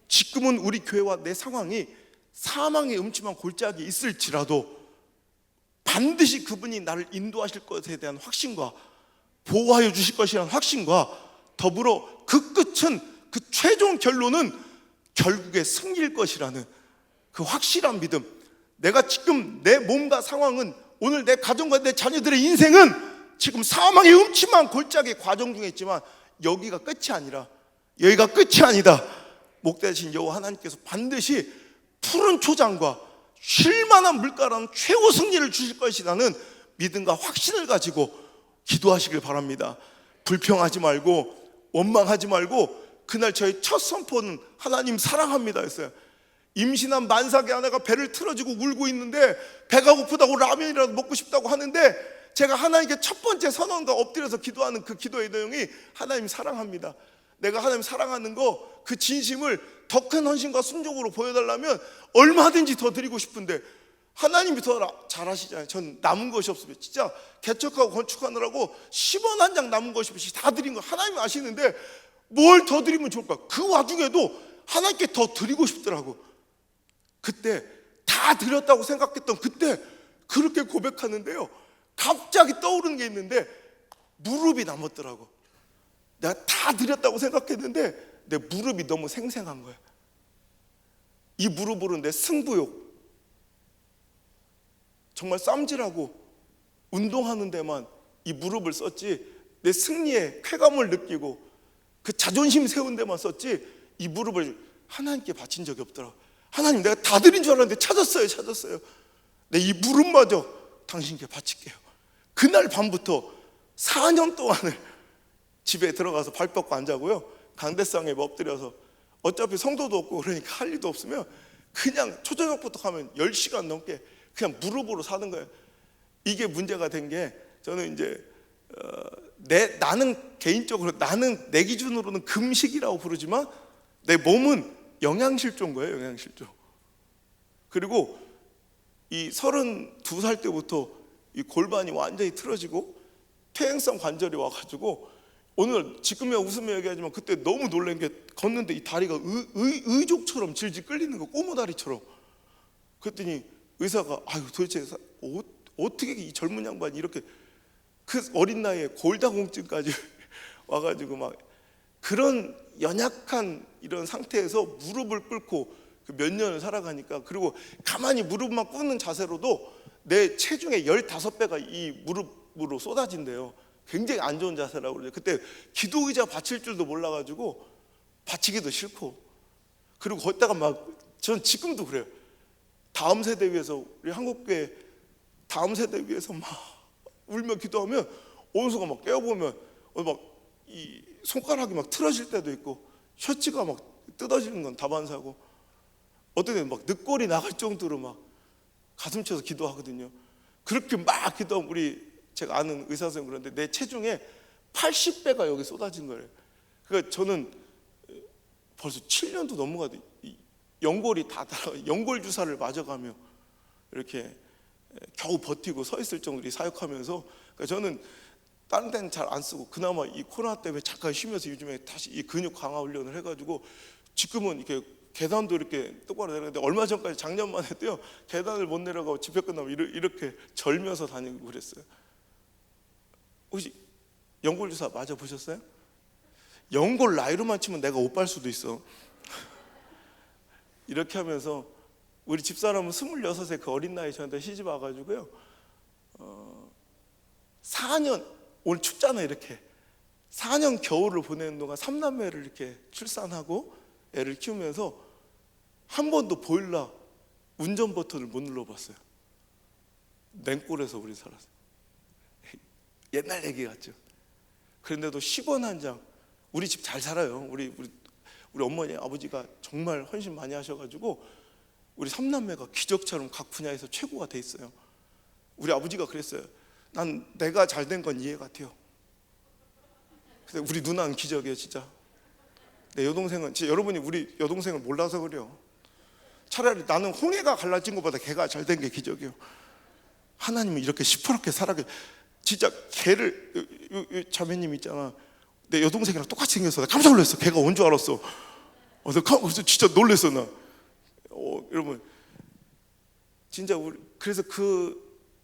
지금은 우리 교회와 내 상황이 사망의 음침한 골짜기에 있을지라도 반드시 그분이 나를 인도하실 것에 대한 확신과 보호하여 주실 것이라는 확신과 더불어 그 끝은, 그 최종 결론은 결국에 승리일 것이라는 그 확실한 믿음. 내가 지금 내 몸과 상황은, 오늘 내 가정과 내 자녀들의 인생은 지금 사망의 음침한 골짜기 과정 중에 있지만 여기가 끝이 아니라, 여기가 끝이 아니다. 목대하신 여호와 하나님께서 반드시 푸른 초장과 쉴만한 물가라는 최고 승리를 주실 것이라는 믿음과 확신을 가지고 기도하시길 바랍니다. 불평하지 말고 원망하지 말고, 그날 저희 첫 선포는 하나님 사랑합니다 했어요. 임신한 만삭의 아내가 배를 틀어지고 울고 있는데 배가 고프다고 라면이라도 먹고 싶다고 하는데, 제가 하나님께 첫 번째 선언과 엎드려서 기도하는 그 기도의 내용이 하나님 사랑합니다. 내가 하나님 사랑하는 거, 그 진심을 더 큰 헌신과 순종으로 보여달라면 얼마든지 더 드리고 싶은데 하나님이 더 잘하시잖아요. 전 남은 것이 없으면 진짜 개척하고 건축하느라고 10원 한 장 남은 것이 없이 다 드린 거 하나님이 아시는데 뭘 더 드리면 좋을까? 그 와중에도 하나님께 더 드리고 싶더라고. 그때 다 드렸다고 생각했던 그때 그렇게 고백하는데요, 갑자기 떠오르는 게 있는데 무릎이 남았더라고. 내가 다 드렸다고 생각했는데 내 무릎이 너무 생생한 거야. 이 무릎으로 내 승부욕, 정말 쌈질하고 운동하는 데만 이 무릎을 썼지, 내 승리의 쾌감을 느끼고 그 자존심 세운 데만 썼지, 이 무릎을 하나님께 바친 적이 없더라고. 하나님, 내가 다 드린 줄 알았는데 찾았어요. 내 이 무릎마저 당신께 바칠게요. 그날 밤부터 4년 동안을 집에 들어가서 발 뻗고 안 자고요, 강대상에 엎드려서, 어차피 성도도 없고 그러니까 할 일도 없으면 그냥 초저녁부터 가면 10시간 넘게 그냥 무릎으로 사는 거예요. 이게 문제가 된 게, 저는 이제 나는 개인적으로, 나는 내 기준으로는 금식이라고 부르지만 내 몸은 영양실조인 거예요. 영양실조. 그리고 이 32살 때부터 이 골반이 완전히 틀어지고 퇴행성 관절이 와가지고, 오늘 지금이야 웃으며 얘기하지만 그때 너무 놀란 게, 걷는데 이 다리가 의족처럼 질질 끌리는 거, 꼬무다리처럼. 그랬더니 의사가, 아유 도대체 어떻게 이 젊은 양반이 이렇게 그 어린 나이에 골다공증까지 와가지고 막 그런 연약한 이런 상태에서 무릎을 꿇고 그 몇 년을 살아가니까, 그리고 가만히 무릎만 꿇는 자세로도 내 체중의 15배가 이 무릎으로 쏟아진대요. 굉장히 안 좋은 자세라고 그러죠. 그때 기도 의자 받칠 줄도 몰라가지고 받치기도 싫고, 그리고 걷다가 막, 전 지금도 그래요. 다음 세대 위해서, 우리 한국교회 다음 세대 위해서 막 울며 기도하면 원수가 막 깨어보면 막 이 손가락이 막 틀어질 때도 있고, 셔츠가 막 뜯어지는 건 다반사고, 어떤 때는 막 늑골이 나갈 정도로 막 가슴 쳐서 기도하거든요. 그렇게 막 기도하면 우리, 제가 아는 의사 선생님 그런데 내 체중에 80배가 여기 쏟아진 거예요. 그러니까 저는 벌써 7년도 넘어가도 연골이 다 달아, 연골 주사를 맞아가며 이렇게 겨우 버티고 서 있을 정도로 사역하면서, 그러니까 저는 다른 데는 잘 안 쓰고 그나마 이 코로나 때문에 잠깐 쉬면서 요즘에 다시 이 근육 강화 훈련을 해가지고 지금은 이렇게 계단도 이렇게 똑바로 내려가는데, 얼마 전까지 작년만 해도요 계단을 못 내려가고 집회 끝나면 이렇게 절면서 다니고 그랬어요. 혹시 연골 주사 맞아 보셨어요? 연골 나이로만 치면 내가 옷 발 수도 있어. 이렇게 하면서 우리 집사람은 26세 그 어린 나이 저한테 시집 와가지고요, 4년, 오늘 춥잖아요. 이렇게 4년 겨울을 보내는 동안 3남매를 이렇게 출산하고 애를 키우면서 한 번도 보일러 운전 버튼을 못 눌러봤어요. 냉골에서 우리 살았어요. 옛날 얘기 같죠. 그런데도 10원 한 장, 우리 집 잘 살아요. 우리 어머니 아버지가 정말 헌신 많이 하셔가지고 우리 3남매가 기적처럼 각 분야에서 최고가 돼 있어요. 우리 아버지가 그랬어요. 난 내가 잘 된 건 이해 같아요. 근데 우리 누나는 기적이에요, 진짜. 내 여동생은, 진짜 여러분이 우리 여동생을 몰라서 그래요. 차라리 나는 홍해가 갈라진 것보다 걔가 잘 된 게 기적이에요. 하나님은 이렇게 시퍼렇게 살아계. 진짜 걔를, 자매님 있잖아, 내 여동생이랑 똑같이 생겼어. 나 깜짝 놀랐어. 걔가 온 줄 알았어. 그래서 진짜 놀랐어 나. 여러분 진짜 그래서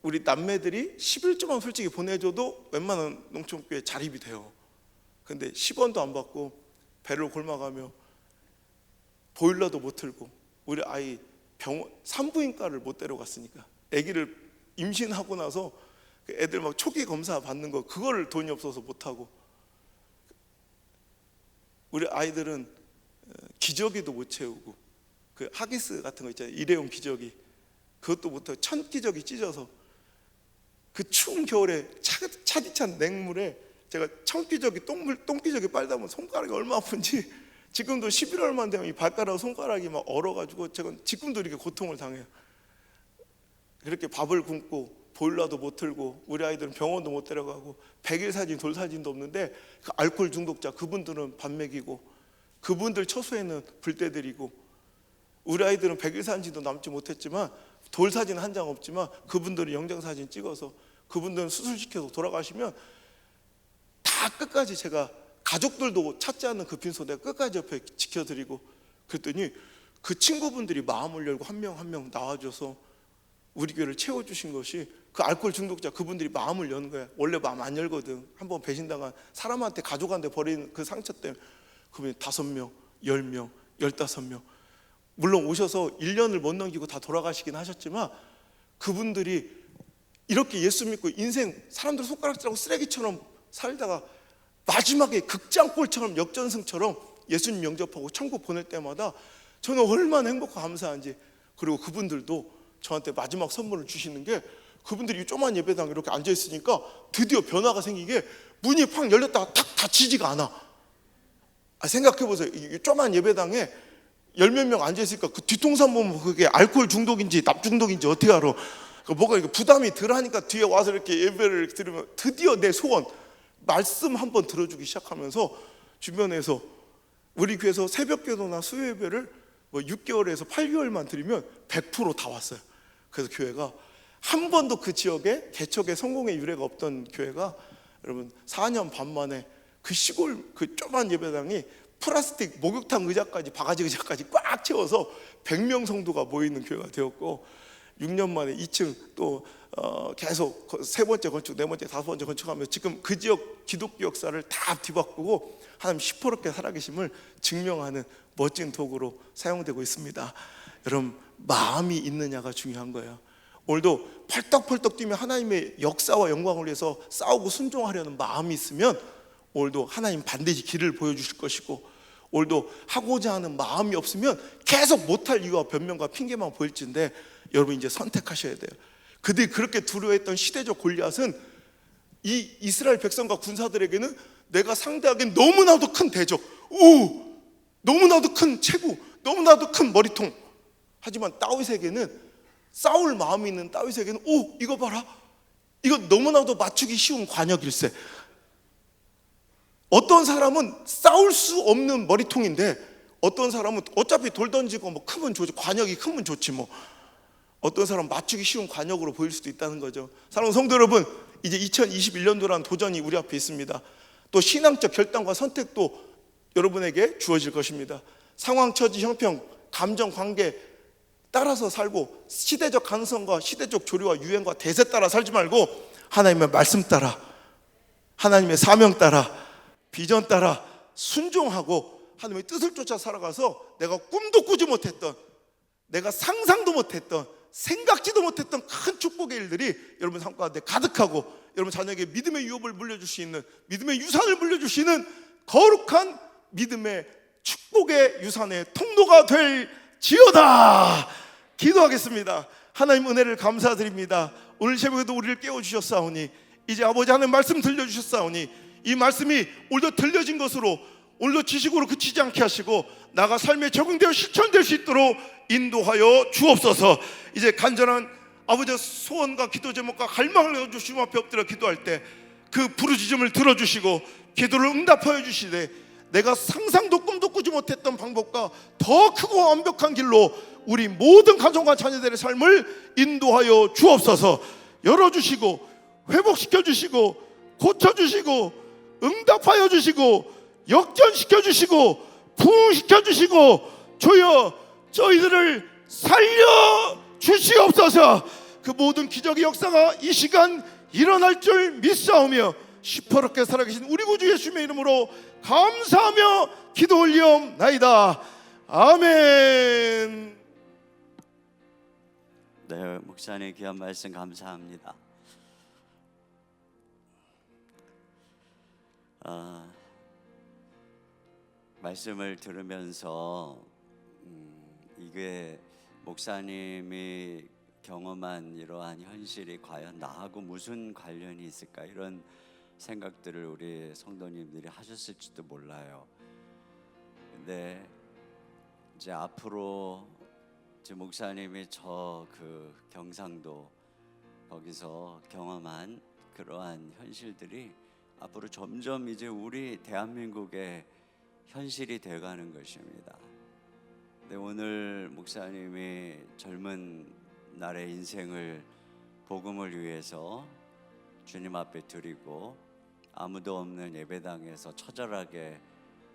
우리 남매들이 11조만 솔직히 보내줘도 웬만한 농촌교회 자립이 돼요. 근데 10원도 안 받고 배를 골마가며 보일러도 못 틀고 우리 아이 병원 산부인과를 못 데려갔으니까, 아기를 임신하고 나서 그 애들 막 초기 검사 받는 거 그걸 돈이 없어서 못 하고, 우리 아이들은 기저귀도 못 채우고 그 하기스 같은 거 있잖아요, 일회용 기저귀, 그것도 못하고 천기저귀 찢어서 그 추운 겨울에 차디찬 냉물에 제가 천기저귀 똥기저귀 빨다 보면 손가락이 얼마나 아픈지, 지금도 11월만 되면 이 발가락 손가락이 막 얼어가지고 제가 지금도 이렇게 고통을 당해요. 그렇게 밥을 굶고 보일러도 못 틀고 우리 아이들은 병원도 못 데려가고 100일 사진 돌사진도 없는데, 그 알코올 중독자 그분들은 밥 먹이고 그분들 처소에는 불 때드리고, 우리 아이들은 100일 사진도 남지 못했지만 돌사진 한 장 없지만 그분들은 영정사진 찍어서, 그분들은 수술시켜서 돌아가시면 다 끝까지 제가 가족들도 찾지 않는 그 빈소 내가 끝까지 옆에 지켜드리고, 그랬더니 그 친구분들이 마음을 열고 한 명 한 명 나와줘서 우리 교회를 채워주신 것이, 그 알코올 중독자 그분들이 마음을 여는 거야. 원래 마음 안 열거든. 한번 배신당한 사람한테, 가족한테 버린 그 상처 때문에 그분이 5명, 10명, 15명, 물론 오셔서 1년을 못 넘기고 다 돌아가시긴 하셨지만, 그분들이 이렇게 예수 믿고 인생 사람들 손가락질하고 쓰레기처럼 살다가 마지막에 극장골처럼 역전승처럼 예수님 영접하고 천국 보낼 때마다 저는 얼마나 행복하고 감사한지. 그리고 그분들도 저한테 마지막 선물을 주시는 게, 그분들이 조그만 예배당에 이렇게 앉아 있으니까 드디어 변화가 생기게 문이 팍 열렸다가 탁 닫히지가 않아. 생각해 보세요. 이 조그만 예배당에 10몇 명 앉아 있으니까 그 뒤통수 보면 그게 알코올 중독인지 납 중독인지 어떻게 알아? 뭐가 이렇게 부담이 덜하니까 뒤에 와서 이렇게 예배를 이렇게 들으면 드디어 내 소원, 말씀 한번 들어주기 시작하면서 주변에서 우리 교회에서 새벽기도나 수요예배를 뭐 6개월에서 8개월만 드리면 100% 다 왔어요. 그래서 교회가 한 번도 그 지역에 개척의 성공의 유례가 없던 교회가 여러분 4년 반 만에 그 시골 그 조그만 예배당이 플라스틱 목욕탕 의자까지 바가지 의자까지 꽉 채워서 100명 성도가 모이는 교회가 되었고, 6년 만에 2층 또 계속 세 번째 건축, 네 번째, 다섯 번째 건축하면서 지금 그 지역 기독교 역사를 다 뒤바꾸고 하나님 시퍼렇게 살아계심을 증명하는 멋진 도구로 사용되고 있습니다. 여러분, 마음이 있느냐가 중요한 거예요. 오늘도 펄떡펄떡 뛰며 하나님의 역사와 영광을 위해서 싸우고 순종하려는 마음이 있으면 오늘도 하나님 반드시 길을 보여주실 것이고, 오늘도 하고자 하는 마음이 없으면 계속 못할 이유와 변명과 핑계만 보일진데, 여러분 이제 선택하셔야 돼요. 그들이 그렇게 두려워했던 시대적 골리앗은 이 이스라엘 백성과 군사들에게는 내가 상대하기엔 너무나도 큰 대적, 너무나도 큰 체구, 너무나도 큰 머리통. 하지만 다윗에게는, 싸울 마음이 있는 다윗에게는 이거 봐라, 이거 너무나도 맞추기 쉬운 관역일세. 어떤 사람은 싸울 수 없는 머리통인데, 어떤 사람은 어차피 돌 던지고 뭐 크면 좋지, 관역이 크면 좋지 뭐. 어떤 사람은 맞추기 쉬운 관역으로 보일 수도 있다는 거죠. 사랑하는 성도 여러분, 이제 2021년도라는 도전이 우리 앞에 있습니다. 또 신앙적 결단과 선택도 여러분에게 주어질 것입니다. 상황, 처지, 형평, 감정, 관계 따라서 살고, 시대적 가능성과 시대적 조류와 유행과 대세 따라 살지 말고 하나님의 말씀 따라, 하나님의 사명 따라, 비전 따라 순종하고 하나님의 뜻을 쫓아 살아가서 내가 꿈도 꾸지 못했던, 내가 상상도 못했던, 생각지도 못했던 큰 축복의 일들이 여러분 삶 가운데 가득하고, 여러분 자녀에게 믿음의 유업을 물려줄 수 있는, 믿음의 유산을 물려줄 수 있는 거룩한 믿음의 축복의 유산의 통로가 될지어다. 기도하겠습니다. 하나님 은혜를 감사드립니다. 오늘 새벽에도 우리를 깨워주셨사오니, 이제 아버지 하나님 말씀 들려주셨사오니, 이 말씀이 오늘도 들려진 것으로 오늘도 지식으로 그치지 않게 하시고 나가 삶에 적용되어 실천될 수 있도록 인도하여 주옵소서. 이제 간절한 아버지의 소원과 기도 제목과 갈망을 가지고 주님 앞에 엎드려 기도할 때 그 부르짖음을 들어주시고 기도를 응답하여 주시되, 내가 상상도 꿈도 꾸지 못했던 방법과 더 크고 완벽한 길로 우리 모든 가정과 자녀들의 삶을 인도하여 주옵소서. 열어주시고 회복시켜 주시고 고쳐주시고 응답하여 주시고 역전시켜 주시고 부흥시켜 주시고, 주여 저희들을 살려 주시옵소서. 그 모든 기적의 역사가 이 시간 일어날 줄 믿사오며 시퍼렇게 살아계신 우리 구주 예수님의 이름으로 감사하며 기도 올리옵나이다. 아멘. 네, 목사님 귀한 말씀 감사합니다. 말씀을 들으면서 이게 목사님이 경험한 이러한 현실이 과연 나하고 무슨 관련이 있을까, 이런 생각들을 우리 성도님들이 하셨을지도 몰라요. 근데 이제 앞으로 이제 목사님이 저 그 경상도 거기서 경험한 그러한 현실들이 앞으로 점점 이제 우리 대한민국의 현실이 되어가는 것입니다. 근데 오늘 목사님이 젊은 날의 인생을 복음을 위해서 주님 앞에 드리고 아무도 없는 예배당에서 처절하게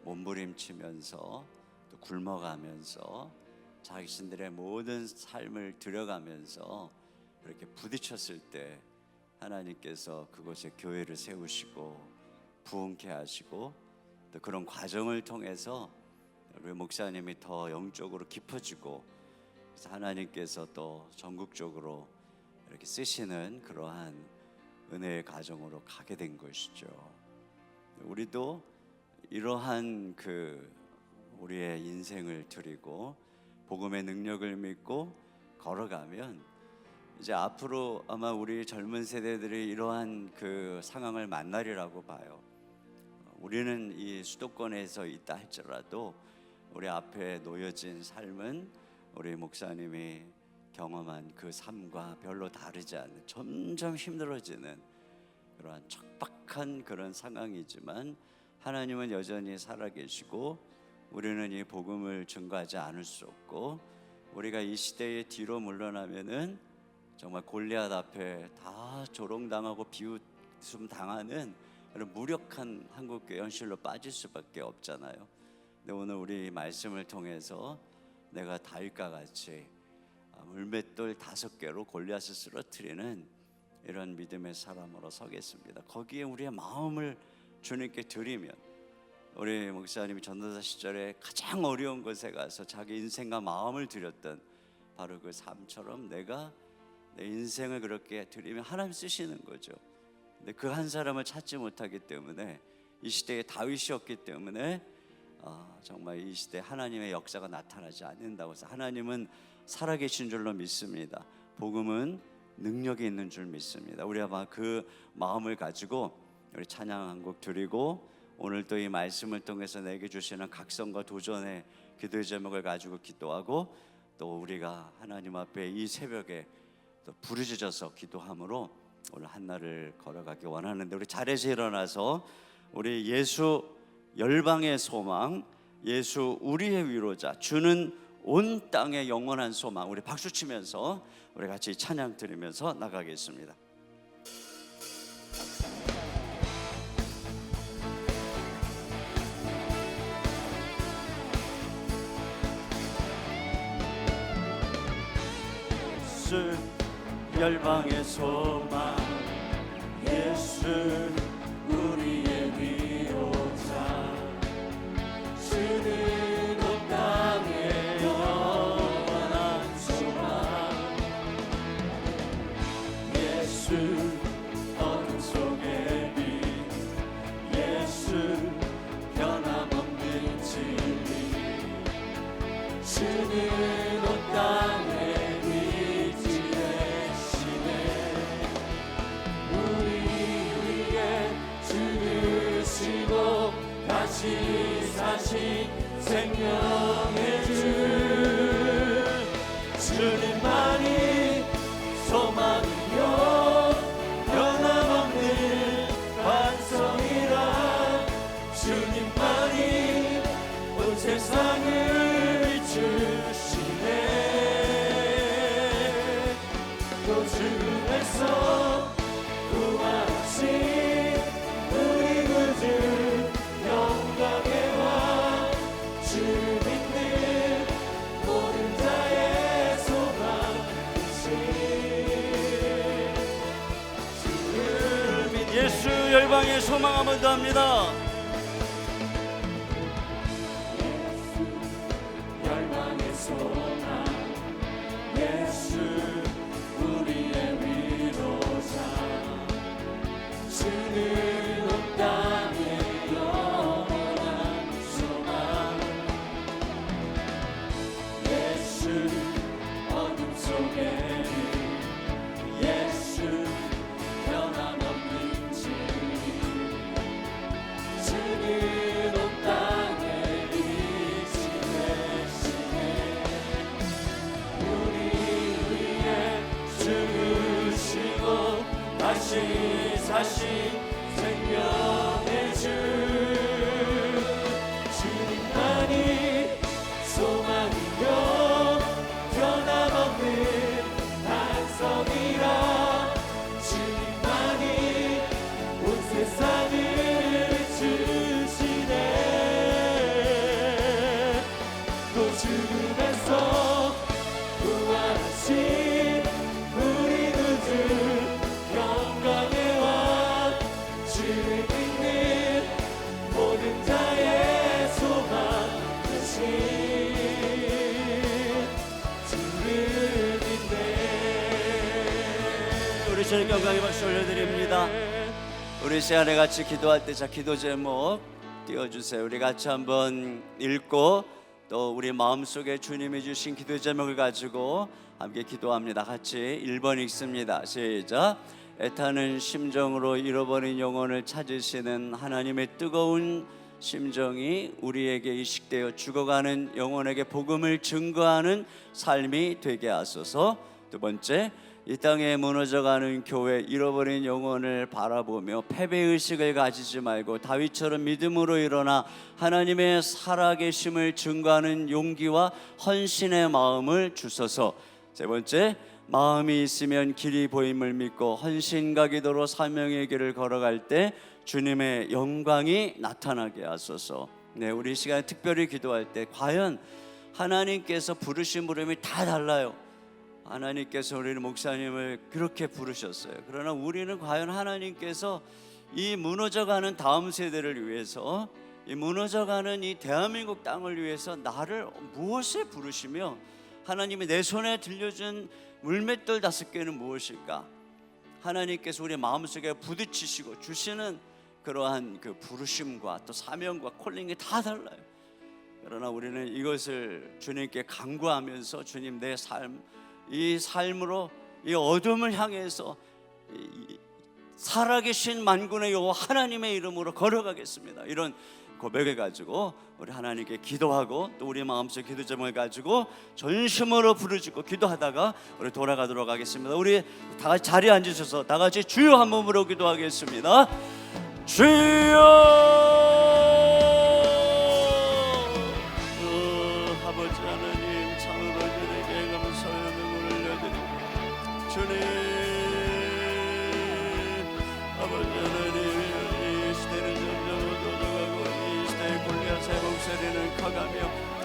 몸부림치면서 또 굶어가면서 자신들의 모든 삶을 들여가면서 이렇게 부딪혔을 때 하나님께서 그곳에 교회를 세우시고 부흥케 하시고 또 그런 과정을 통해서 우리 목사님이 더 영적으로 깊어지고, 그래서 하나님께서 또 전국적으로 이렇게 쓰시는 그러한 은혜의 가정으로 가게 된 것이죠. 우리도 이러한 그 우리의 인생을 드리고 복음의 능력을 믿고 걸어가면 이제 앞으로 아마 우리 젊은 세대들이 이러한 그 상황을 만나리라고 봐요. 우리는 이 수도권에서 있다 할지라도 우리 앞에 놓여진 삶은 우리 목사님이 경험한 그 삶과 별로 다르지 않은, 점점 힘들어지는 그러한 척박한 그런 상황이지만 하나님은 여전히 살아계시고 우리는 이 복음을 증거하지 않을 수 없고, 우리가 이 시대의 뒤로 물러나면은 정말 골리앗 앞에 다 조롱당하고 비웃음 당하는 그런 무력한 한국교회 현실로 빠질 수밖에 없잖아요. 근데 오늘 우리 말씀을 통해서 내가 다윗과 같이 물맷돌 5개로 골리앗을 쓰러뜨리는 이런 믿음의 사람으로 서겠습니다. 거기에 우리의 마음을 주님께 드리면, 우리 목사님이 전도사 시절에 가장 어려운 곳에 가서 자기 인생과 마음을 드렸던 바로 그 삶처럼 내가 내 인생을 그렇게 드리면 하나님 쓰시는 거죠. 근데 그 한 사람을 찾지 못하기 때문에, 이 시대에 다윗이었기 때문에 정말 이 시대에 하나님의 역사가 나타나지 않는다고 해서, 하나님은 살아계신 줄로 믿습니다. 복음은 능력이 있는 줄 믿습니다. 우리 아마 그 마음을 가지고 우리 찬양 한 곡 드리고, 오늘 또 이 말씀을 통해서 내게 주시는 각성과 도전의 기도의 제목을 가지고 기도하고, 또 우리가 하나님 앞에 이 새벽에 또 부르짖어서 기도함으로 오늘 한 날을 걸어가기 원하는데, 우리 자리에서 일어나서 우리 예수 열방의 소망, 예수 우리의 위로자, 주는 온 땅의 영원한 소망, 우리 박수 치면서 우리 같이 찬양 드리면서 나가겠습니다. 예수 열방의 소망, 예수 우리의 위로자, 주는 온 땅의 영원한 소망, 예수 어둠 속의 빛, 예수 변함없는 진리, 주는 온 땅의 다시 사신 생명의 주, 주님만이 소망이요 변함없는 반성이라, 주님만이 온 세상을 비추시네. 또 주에서 구하신 우리 구주 영광의 왕, 주 믿는 모든 자의 소망, 우리의 소망함을 다합니다. 열망의 소망 예수 우리의 위로자 주는 온 땅의 영원한 소망 예수 어둠 속에는 예수 변함없는 진리 주는 온 땅에 이치되시네 우리 위해 죽으시고 다시 사신 생명의 주 주님만이 소망이요 변함없는 반석이라 주님만이 온 세상을 주시네 또 죽음에서 부활하신 우리 구주 영광의 왕 주를 믿는 모든 자의 소망 되신 주를 믿네 우리 주님 영광의 박수 올려드립니다. 우리 시간에 같이 기도할 때 자 기도 제목 띄워주세요. 우리 같이 한번 읽고 또 우리 마음속에 주님이 주신 기도 제목을 가지고 함께 기도합니다. 같이 1번 읽습니다. 시작. 애타는 심정으로 잃어버린 영혼을 찾으시는 하나님의 뜨거운 심정이 우리에게 이식되어 죽어가는 영혼에게 복음을 증거하는 삶이 되게 하소서. 두 번째, 이 땅에 무너져가는 교회 잃어버린 영혼을 바라보며 패배의식을 가지지 말고 다윗처럼 믿음으로 일어나 하나님의 살아계심을 증거하는 용기와 헌신의 마음을 주소서. 세 번째, 마음이 있으면 길이 보임을 믿고 헌신과 기도로 사명의 길을 걸어갈 때 주님의 영광이 나타나게 하소서. 네, 우리 이 시간에 특별히 기도할 때 과연 하나님께서 부르신 부름이 다 달라요. 하나님께서 우리 목사님을 그렇게 부르셨어요. 그러나 우리는 과연 하나님께서 이 무너져가는 다음 세대를 위해서, 이 무너져가는 이 대한민국 땅을 위해서 나를 무엇에 부르시며 하나님이 내 손에 들려준 물맷돌 5개는 무엇일까? 하나님께서 우리 마음속에 부딪히시고 주시는 그러한 그 부르심과 또 사명과 콜링이 다 달라요. 그러나 우리는 이것을 주님께 간구하면서 주님 내 삶, 이 삶으로 이 어둠을 향해서 살아계신 만군의 여호와 하나님의 이름으로 걸어가겠습니다. 이런 고백을 가지고 우리 하나님께 기도하고 또 우리 마음속 기도 제목을 가지고 전심으로 부르짖고 기도하다가 우리 돌아가도록 하겠습니다. 우리 다 같이 자리에 앉으셔서 다 같이 주여 한 몸으로 기도하겠습니다. 주여 아버지 하나님 참으로 주님께 감사의 눈물을 올려드립니다. 주님 아버지 하나님 이 시대는 점점 어두워져가고 이 시대의 골리앗의 목소리는 커가며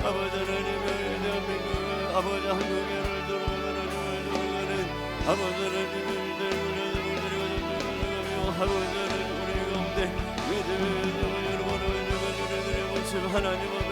아버지 하나님의 대한민국 아버지 한국을 돌아가는 아버지 하나님의 대한민국을 아버지 하나님 우리 가운데 믿음을 여러분을 주님 하나님 앞에